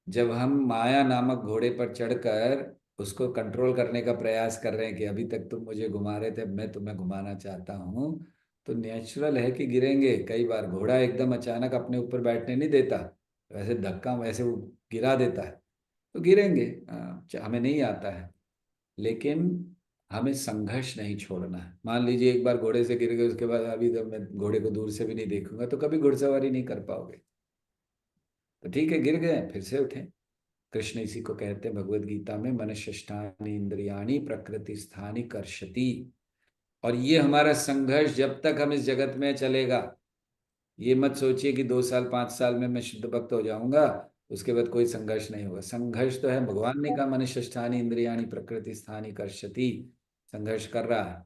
जब हम माया नामक घोड़े पर चढ़कर उसको कंट्रोल करने का प्रयास कर रहे हैं कि अभी तक तुम मुझे घुमा रहे थे, अब मैं तुम्हें घुमाना चाहता हूँ, तो नेचुरल है कि गिरेंगे। कई बार घोड़ा एकदम अचानक अपने ऊपर बैठने नहीं देता, वैसे धक्का वैसे वो गिरा देता है, तो गिरेंगे। हमें नहीं आता है, लेकिन हमें संघर्ष नहीं छोड़ना है। मान लीजिए एक बार घोड़े से गिर गए, उसके बाद अभी तो मैं घोड़े को दूर से भी नहीं देखूंगा, तो कभी घुड़सवारी नहीं कर पाओगे। तो ठीक है, गिर गए, फिर से उठें। कृष्ण इसी को कहते हैं भगवत गीता में, मनष्ठानि इंद्रियाणि प्रकृति स्थानि कर्षति। और ये हमारा संघर्ष जब तक हम इस जगत में चलेगा। ये मत सोचिए कि 2 साल 5 साल में मैं शुद्ध भक्त हो जाऊंगा, उसके बाद कोई संघर्ष नहीं होगा। संघर्ष तो है, भगवान ने कहा मनष्ठानि इंद्रियाणि प्रकृति स्थानि कर्षति, संघर्ष कर रहा है।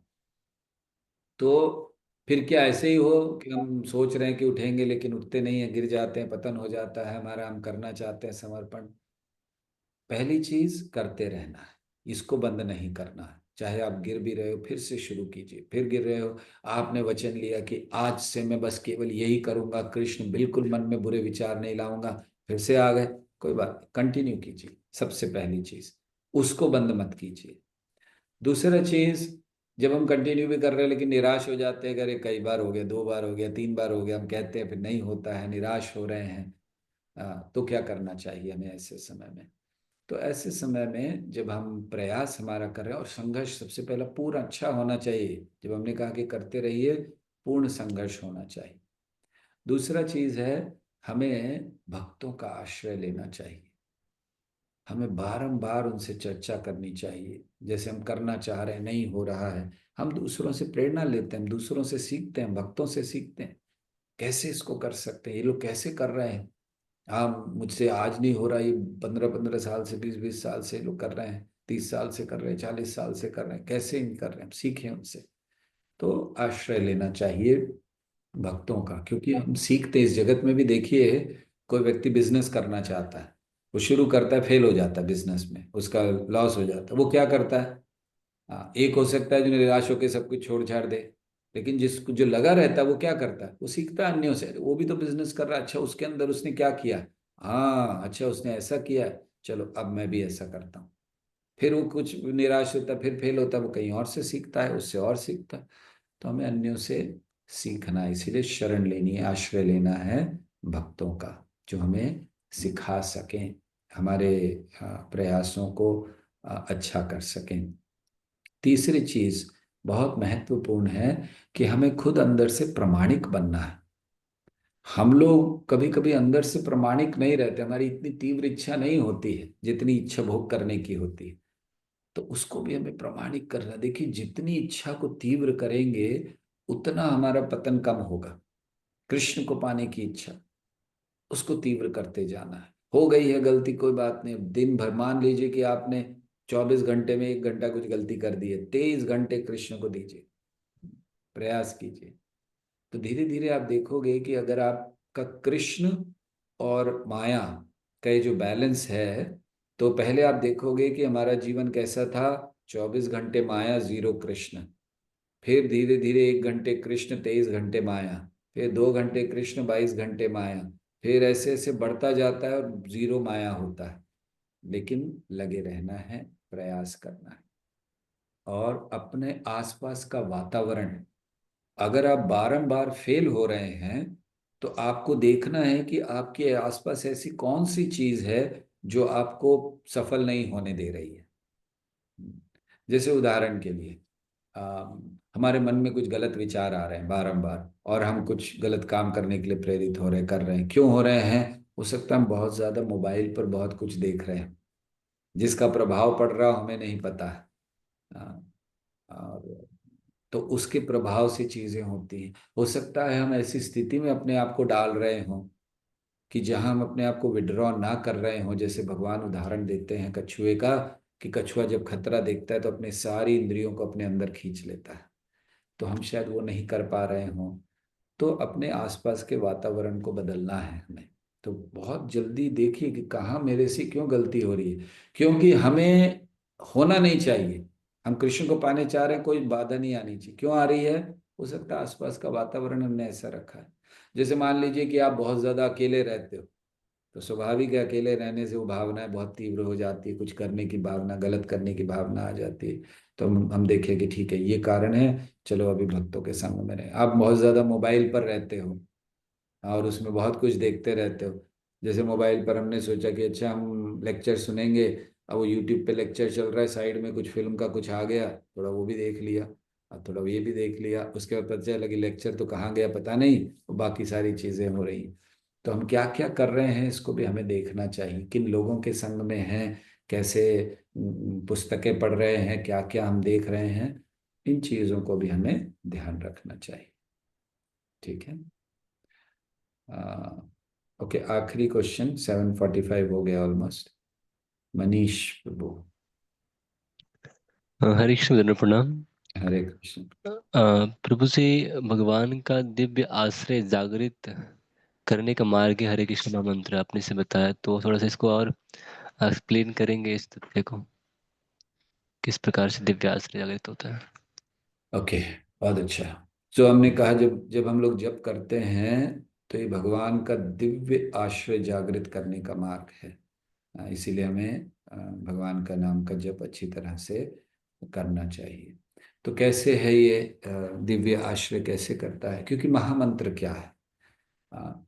तो फिर क्या ऐसे ही हो कि हम सोच रहे हैं कि उठेंगे लेकिन उठते नहीं है, गिर जाते हैं, पतन हो जाता है हमारा, हम करना चाहते हैं समर्पण। पहली चीज करते रहना है, इसको बंद नहीं करना है। चाहे आप गिर भी रहे हो, फिर से शुरू कीजिए। फिर गिर रहे हो, आपने वचन लिया कि आज से मैं बस केवल यही करूंगा, कृष्ण बिल्कुल मन में बुरे विचार नहीं लाऊंगा, फिर से आ गए, कोई बात नहीं, कंटिन्यू कीजिए। सबसे पहली चीज, उसको बंद मत कीजिए। दूसरा चीज, जब हम कंटिन्यू भी कर रहे हैं लेकिन निराश हो जाते हैं, अरे कई बार हो गया, 2 बार हो गया, 3 बार हो गया, हम कहते हैं फिर नहीं होता है, निराश हो रहे हैं, तो क्या करना चाहिए हमें ऐसे समय में? तो ऐसे समय में जब हम प्रयास हमारा कर रहे हैं, और संघर्ष सबसे पहला पूरा अच्छा होना चाहिए। जब हमने कहा कि करते रहिए, पूर्ण संघर्ष होना चाहिए। दूसरा चीज है, हमें भक्तों का आश्रय लेना चाहिए। हमें बारंबार उनसे चर्चा करनी चाहिए। जैसे हम करना चाह रहे हैं, नहीं हो रहा है, हम दूसरों से प्रेरणा लेते हैं, हम दूसरों से सीखते हैं, भक्तों से सीखते हैं कैसे इसको कर सकते हैं, ये लोग कैसे कर रहे हैं। हाँ, मुझसे आज नहीं हो रहा, ये 15-15 साल से, 20-20 साल से लोग कर रहे हैं, 30 साल से कर रहे हैं, 40 साल से कर रहे हैं, कैसे नहीं कर रहे हैं, हम सीखें उनसे। तो आश्रय लेना चाहिए भक्तों का, क्योंकि हम सीखते हैं इस जगत में भी। देखिए, कोई व्यक्ति बिजनेस करना चाहता है, वो शुरू करता है, फेल हो जाता है बिजनेस में, उसका लॉस हो जाता है, वो क्या करता है? हाँ, एक हो सकता है जो निराश होकर सब कुछ छोड़ छाड़ दे, लेकिन जिसको जो लगा रहता है वो क्या करता है? वो सीखता है अन्यों से, वो भी तो बिजनेस कर रहा है, अच्छा उसके अंदर उसने क्या किया, हाँ अच्छा उसने ऐसा किया है, चलो अब मैं भी ऐसा करता हूँ। फिर वो कुछ निराश होता, फिर फेल होता, वो कहीं और से सीखता है, उससे और सीखता है। तो हमें अन्यों से सीखना है, इसीलिए शरण लेनी है, आश्रय लेना है भक्तों का, जो हमें सिखा सकें, हमारे प्रयासों को अच्छा कर सकें। तीसरी चीज बहुत महत्वपूर्ण है कि हमें खुद अंदर से प्रामाणिक बनना है। हम लोग कभी कभी अंदर से प्रामाणिक नहीं रहते, हमारी इतनी तीव्र इच्छा नहीं होती है जितनी इच्छा भोग करने की होती है। तो उसको भी हमें प्रामाणिक करना। देखिए, जितनी इच्छा को तीव्र करेंगे उतना हमारा पतन कम होगा। कृष्ण को पाने की इच्छा, उसको तीव्र करते जाना है। हो गई है गलती, कोई बात नहीं, दिन भर मान लीजिए कि आपने 24 घंटे में 1 घंटा कुछ गलती कर दी है, 23 घंटे कृष्ण को दीजिए, प्रयास कीजिए। तो धीरे धीरे आप देखोगे कि अगर आपका कृष्ण और माया का ये जो बैलेंस है, तो पहले आप देखोगे कि हमारा जीवन कैसा था, 24 घंटे माया, 0 कृष्ण। फिर धीरे धीरे 1 घंटे कृष्ण, 23 घंटे माया। फिर 2 घंटे कृष्ण, 22 घंटे माया। फिर ऐसे ऐसे बढ़ता जाता है और 0 माया होता है। लेकिन लगे रहना है, प्रयास करना है। और अपने आसपास का वातावरण, अगर आप बारंबार फेल हो रहे हैं तो आपको देखना है कि आपके आसपास ऐसी कौन सी चीज है जो आपको सफल नहीं होने दे रही है। जैसे उदाहरण के लिए, आ, हमारे मन में कुछ गलत विचार आ रहे हैं बारंबार, और हम कुछ गलत काम करने के लिए प्रेरित हो रहे, कर रहे हैं। क्यों हो रहे हैं? हो सकता है हम बहुत ज्यादा मोबाइल पर बहुत कुछ देख रहे हैं, जिसका प्रभाव पड़ रहा हो हमें नहीं पता है। और तो उसके प्रभाव से चीजें होती हैं। हो सकता है हम ऐसी स्थिति में अपने आप को डाल रहे हों कि जहां हम अपने आप को विड्रॉ ना कर रहे हों। जैसे भगवान उदाहरण देते हैं कछुए का, कि कछुआ जब खतरा देखता है तो अपने सारी इंद्रियों को अपने अंदर खींच लेता है। तो हम शायद वो नहीं कर पा रहे हों। तो अपने आसपास के वातावरण को बदलना है हमें। तो बहुत जल्दी देखिए कि कहाँ मेरे से क्यों गलती हो रही है, क्योंकि हमें होना नहीं चाहिए। हम कृष्ण को पाने चाह रहे हैं, कोई बाधा नहीं आनी चाहिए। क्यों आ रही है? हो सकता है आसपास का वातावरण हमने ऐसा रखा है। जैसे मान लीजिए कि आप बहुत ज्यादा अकेले रहते हो, तो स्वाभाविक है अकेले रहने से वो भावनाएं बहुत तीव्र हो जाती है, कुछ करने की भावना, गलत करने की भावना आ जाती है। तो हम देखें कि ठीक है, ये कारण है, चलो अभी भक्तों के संग में रहे। आप बहुत ज्यादा मोबाइल पर रहते हो और उसमें बहुत कुछ देखते रहते हो। जैसे मोबाइल पर हमने सोचा कि अच्छा हम लेक्चर सुनेंगे, अब वो यूट्यूब पे लेक्चर चल रहा है, साइड में कुछ फिल्म का कुछ आ गया, थोड़ा वो भी देख लिया, और थोड़ा ये भी देख लिया। उसके बाद पता चला कि लेक्चर तो कहाँ गया पता नहीं, वो बाकी सारी चीज़ें हो रही। तो हम क्या क्या कर रहे हैं इसको भी हमें देखना चाहिए, किन लोगों के संग में हैं, कैसे पुस्तकें पढ़ रहे हैं, क्या क्या हम देख रहे हैं, इन चीज़ों को भी हमें ध्यान रखना चाहिए। ठीक है। ओके, आखिरी क्वेश्चन, 7:45 हो गया ऑलमोस्ट। मनीष प्रभु। हरे कृष्ण विद्यार्थी प्रणाम। हरे कृष्ण। प्रभु से भगवान का दिव्य आश्रय जागृत करने का मार्ग है हरे कृष्ण महामंत्र आपने से बताया, तो थोड़ा सा इसको और एक्सप्लेन करेंगे इस तथ्य को, किस प्रकार से दिव्य आश्रय जागृत होता है। ओके, बहुत अच्छा। जो हमने कहा, जब जब हम लोग जप करते हैं तो ये भगवान का दिव्य आश्रय जागृत करने का मार्ग है। इसीलिए हमें भगवान का नाम का जप अच्छी तरह से करना चाहिए। तो कैसे है ये दिव्य आश्रय कैसे करता है? क्योंकि महामंत्र क्या है?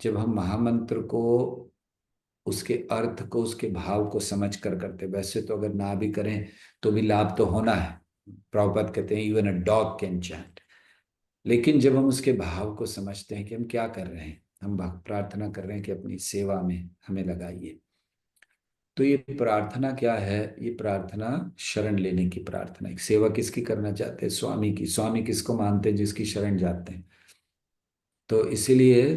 जब हम महामंत्र को, उसके अर्थ को, उसके भाव को समझ कर करते, वैसे तो अगर ना भी करें तो भी लाभ तो होना है। प्रभुपाद कहते हैं even a dog can chant. लेकिन जब हम उसके भाव को समझते हैं कि हम क्या कर रहे हैं, हम प्रार्थना कर रहे हैं कि अपनी सेवा में हमें लगाइए। तो ये प्रार्थना क्या है? ये प्रार्थना शरण लेने की प्रार्थना। एक सेवा किसकी करना चाहते हैं? स्वामी की। स्वामी किसको मानते हैं? जिसकी शरण जाते हैं। तो इसीलिए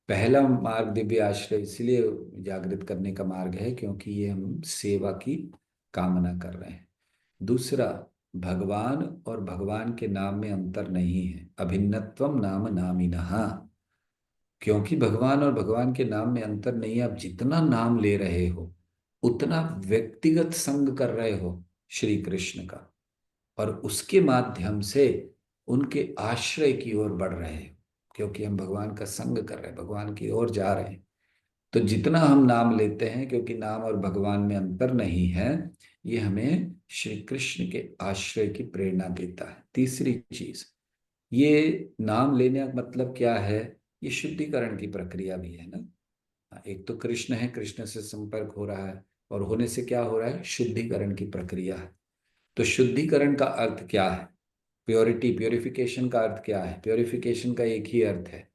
पहला मार्ग दिव्य आश्रय इसीलिए जागृत करने का मार्ग है क्योंकि ये हम सेवा की कामना कर रहे हैं। दूसरा, भगवान और भगवान के नाम में अंतर नहीं है। अभिन्नत्वम नाम नामिनः। क्योंकि भगवान और भगवान के नाम में अंतर नहीं है। आप जितना नाम ले रहे हो उतना व्यक्तिगत संग कर रहे हो श्री कृष्ण का, और उसके माध्यम से उनके आश्रय की ओर बढ़ रहे हैं। क्योंकि हम भगवान का संग कर रहे हैं, भगवान की ओर जा रहे हैं। तो जितना हम नाम लेते हैं, क्योंकि नाम और भगवान में अंतर नहीं है, ये हमें श्री कृष्ण के आश्रय की प्रेरणा देता है। तीसरी चीज, ये नाम लेने का मतलब क्या है? ये शुद्धिकरण की प्रक्रिया भी है ना। एक तो कृष्ण है, कृष्ण से संपर्क हो रहा है, और होने से क्या हो रहा है? शुद्धिकरण की प्रक्रिया है। तो शुद्धिकरण का अर्थ क्या है? प्योरिटी, प्योरिफिकेशन का अर्थ क्या है? प्योरिफिकेशन का एक ही अर्थ है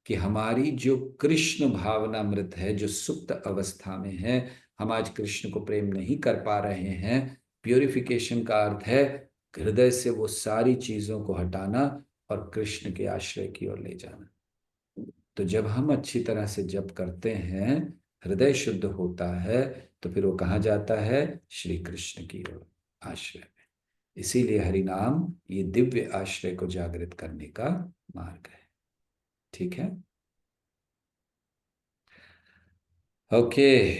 कि हमारी जो कृष्ण भावनामृत है, जो सुप्त अवस्था में है, हम आज कृष्ण को प्रेम नहीं कर पा रहे हैं। प्योरिफिकेशन का अर्थ है हृदय से वो सारी चीजों को हटाना और कृष्ण के आश्रय की ओर ले जाना। तो जब हम अच्छी तरह से जप करते हैं, हृदय शुद्ध होता है, तो फिर वो कहाँ जाता है? श्री कृष्ण की ओर, आश्रय में। इसीलिए हरि नाम ये दिव्य आश्रय को जागृत करने का मार्ग है। ठीक है, ओके।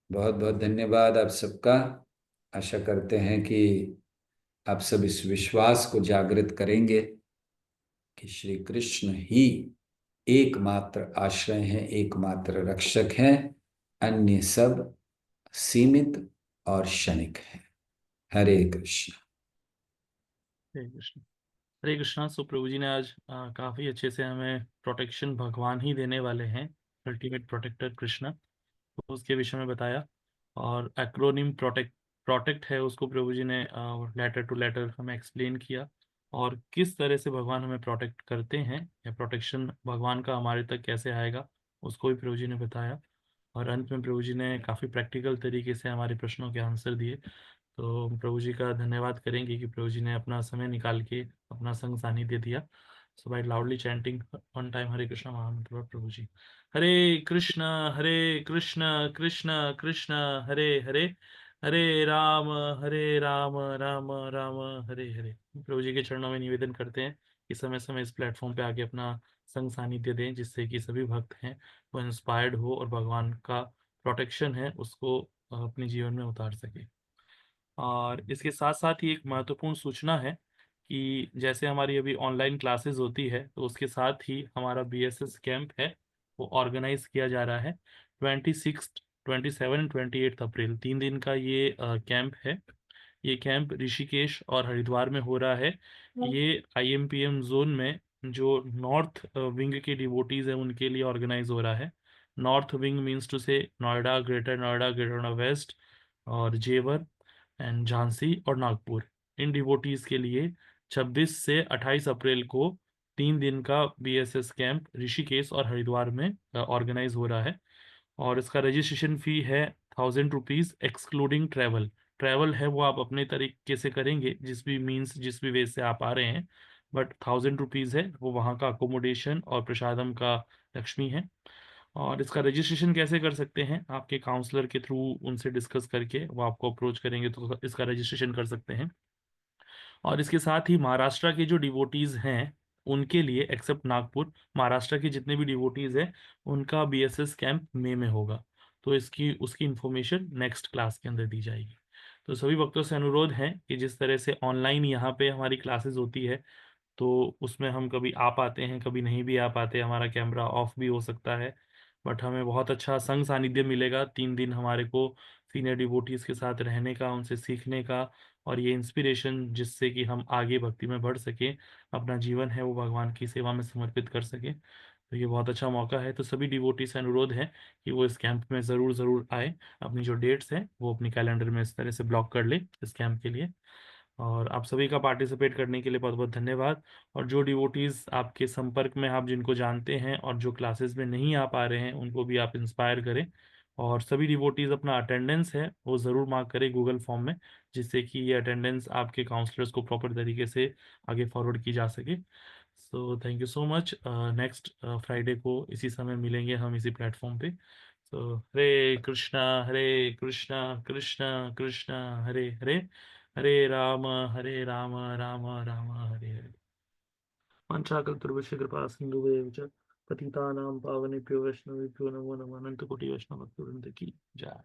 बहुत बहुत धन्यवाद आप सबका। आशा करते हैं कि आप सब इस विश्वास को जागृत करेंगे कि श्री कृष्ण ही एकमात्र आश्रय हैं, एकमात्र रक्षक हैं। अन्य सब सीमित और क्षणिक हैं। हरे कृष्ण। हरे कृष्ण। हरे कृष्णा। सो प्रभु जी ने आज काफ़ी अच्छे से हमें प्रोटेक्शन भगवान ही देने वाले हैं, अल्टीमेट प्रोटेक्टर कृष्णा, तो उसके विषय में बताया। और एक्रोनिम प्रोटेक्ट प्रोटेक्ट है, उसको प्रभु जी ने लेटर टू लेटर हमें एक्सप्लेन किया, और किस तरह से भगवान हमें प्रोटेक्ट करते हैं या प्रोटेक्शन भगवान का हमारे तक कैसे आएगा, उसको भी प्रभु जी ने बताया। और अंत में प्रभु जी ने काफ़ी प्रैक्टिकल तरीके से हमारे प्रश्नों के आंसर दिए। तो हम प्रभु जी का धन्यवाद करेंगे कि प्रभु जी ने अपना समय निकाल के अपना संग सानिध्य दिया। So by loudly chanting one time Hare Krishna महामंत्र प्रभु जी। हरे कृष्ण कृष्ण कृष्ण हरे हरे, हरे राम राम राम हरे हरे। प्रभु जी के चरणों में निवेदन करते हैं कि समय समय इस प्लेटफॉर्म पे आके अपना संग सानिध्य दें, जिससे कि सभी भक्त हैं वो इंस्पायर्ड हो और भगवान का प्रोटेक्शन है उसको अपने जीवन में उतार सके। और इसके साथ साथ ही एक महत्वपूर्ण सूचना है कि जैसे हमारी अभी ऑनलाइन क्लासेस होती है, तो उसके साथ ही हमारा बीएसएस कैंप है वो ऑर्गेनाइज किया जा रहा है। 26, 27 28 अप्रैल 3 दिन का ये कैंप है। ये कैंप ऋषिकेश और हरिद्वार में हो रहा है। ये आईएमपीएम जोन में जो नॉर्थ विंग के डिवोटीज हैं उनके लिए ऑर्गेनाइज हो रहा है। North wing means to say Noida, greater Noida, greater Noida west और जेवर एंड झांसी और नागपुर। इन डिवोटीज के लिए 26 से 28 अप्रैल को 3 दिन का बीएसएस कैंप ऋषिकेश और हरिद्वार में ऑर्गेनाइज हो रहा है। और इसका रजिस्ट्रेशन फी है 1000 रुपीज़ एक्सक्लूडिंग ट्रैवल। ट्रैवल है वो आप अपने तरीके से करेंगे, जिस भी मीन्स जिस भी वे से आप आ रहे हैं, बट 1000 रुपीज़ है वो वहाँ का अकोमोडेशन और प्रसादम का लक्ष्मी है। और इसका रजिस्ट्रेशन कैसे कर सकते हैं? आपके काउंसलर के थ्रू उनसे डिस्कस करके वो आपको अप्रोच करेंगे तो इसका रजिस्ट्रेशन कर सकते हैं। और इसके साथ ही महाराष्ट्र के जो डिवोटीज हैं उनके लिए, एक्सेप्ट नागपुर, महाराष्ट्र के जितने भी डिवोटीज हैं उनका बीएसएस कैंप मई में होगा। तो इसकी उसकी इंफॉर्मेशन नेक्स्ट क्लास के अंदर दी जाएगी। तो सभी भक्तों से अनुरोध है कि जिस तरह से ऑनलाइन यहाँ पे हमारी क्लासेस होती है, तो उसमें हम कभी आ पाते हैं, कभी नहीं भी आ पाते, हमारा कैमरा ऑफ भी हो सकता है, बट हमें बहुत अच्छा संग सानिध्य मिलेगा 3 दिन हमारे को सीनियर डिवोटीज के साथ रहने का, उनसे सीखने का, और ये इंस्पिरेशन जिससे कि हम आगे भक्ति में बढ़ सके, अपना जीवन है वो भगवान की सेवा में समर्पित कर सके। तो ये बहुत अच्छा मौका है। तो सभी डिवोटी से अनुरोध है कि वो इस कैंप में ज़रूर ज़रूर आए। अपनी जो डेट्स हैं वो अपनी कैलेंडर में इस तरह से ब्लॉक कर ले इस कैंप के लिए। और आप सभी का पार्टिसिपेट करने के लिए बहुत बहुत धन्यवाद। और जो डिवोटीज आपके संपर्क में, आप जिनको जानते हैं और जो क्लासेस में नहीं आ पा रहे हैं, उनको भी आप इंस्पायर करें। और सभी डिवोटीज अपना अटेंडेंस है वो ज़रूर मार्क करें गूगल फॉर्म में, जिससे कि ये अटेंडेंस आपके काउंसलर्स को प्रॉपर तरीके से आगे फॉरवर्ड की जा सके। So thank you so much. Next Friday को इसी समय मिलेंगे हम इसी प्लेटफॉर्म पे। सो हरे कृष्णा कृष्ण कृष्ण हरे हरे, हरे राम राम राम हरे हरे। वाञ्छाकल्पतरुभ्यश्च कृपा सिन्धुभ्येव च पतितानां पावनेभ्यो वैष्णवेभ्यो नमो नमः। अनंत कोटि वैष्णव भक्तवृंद की जय।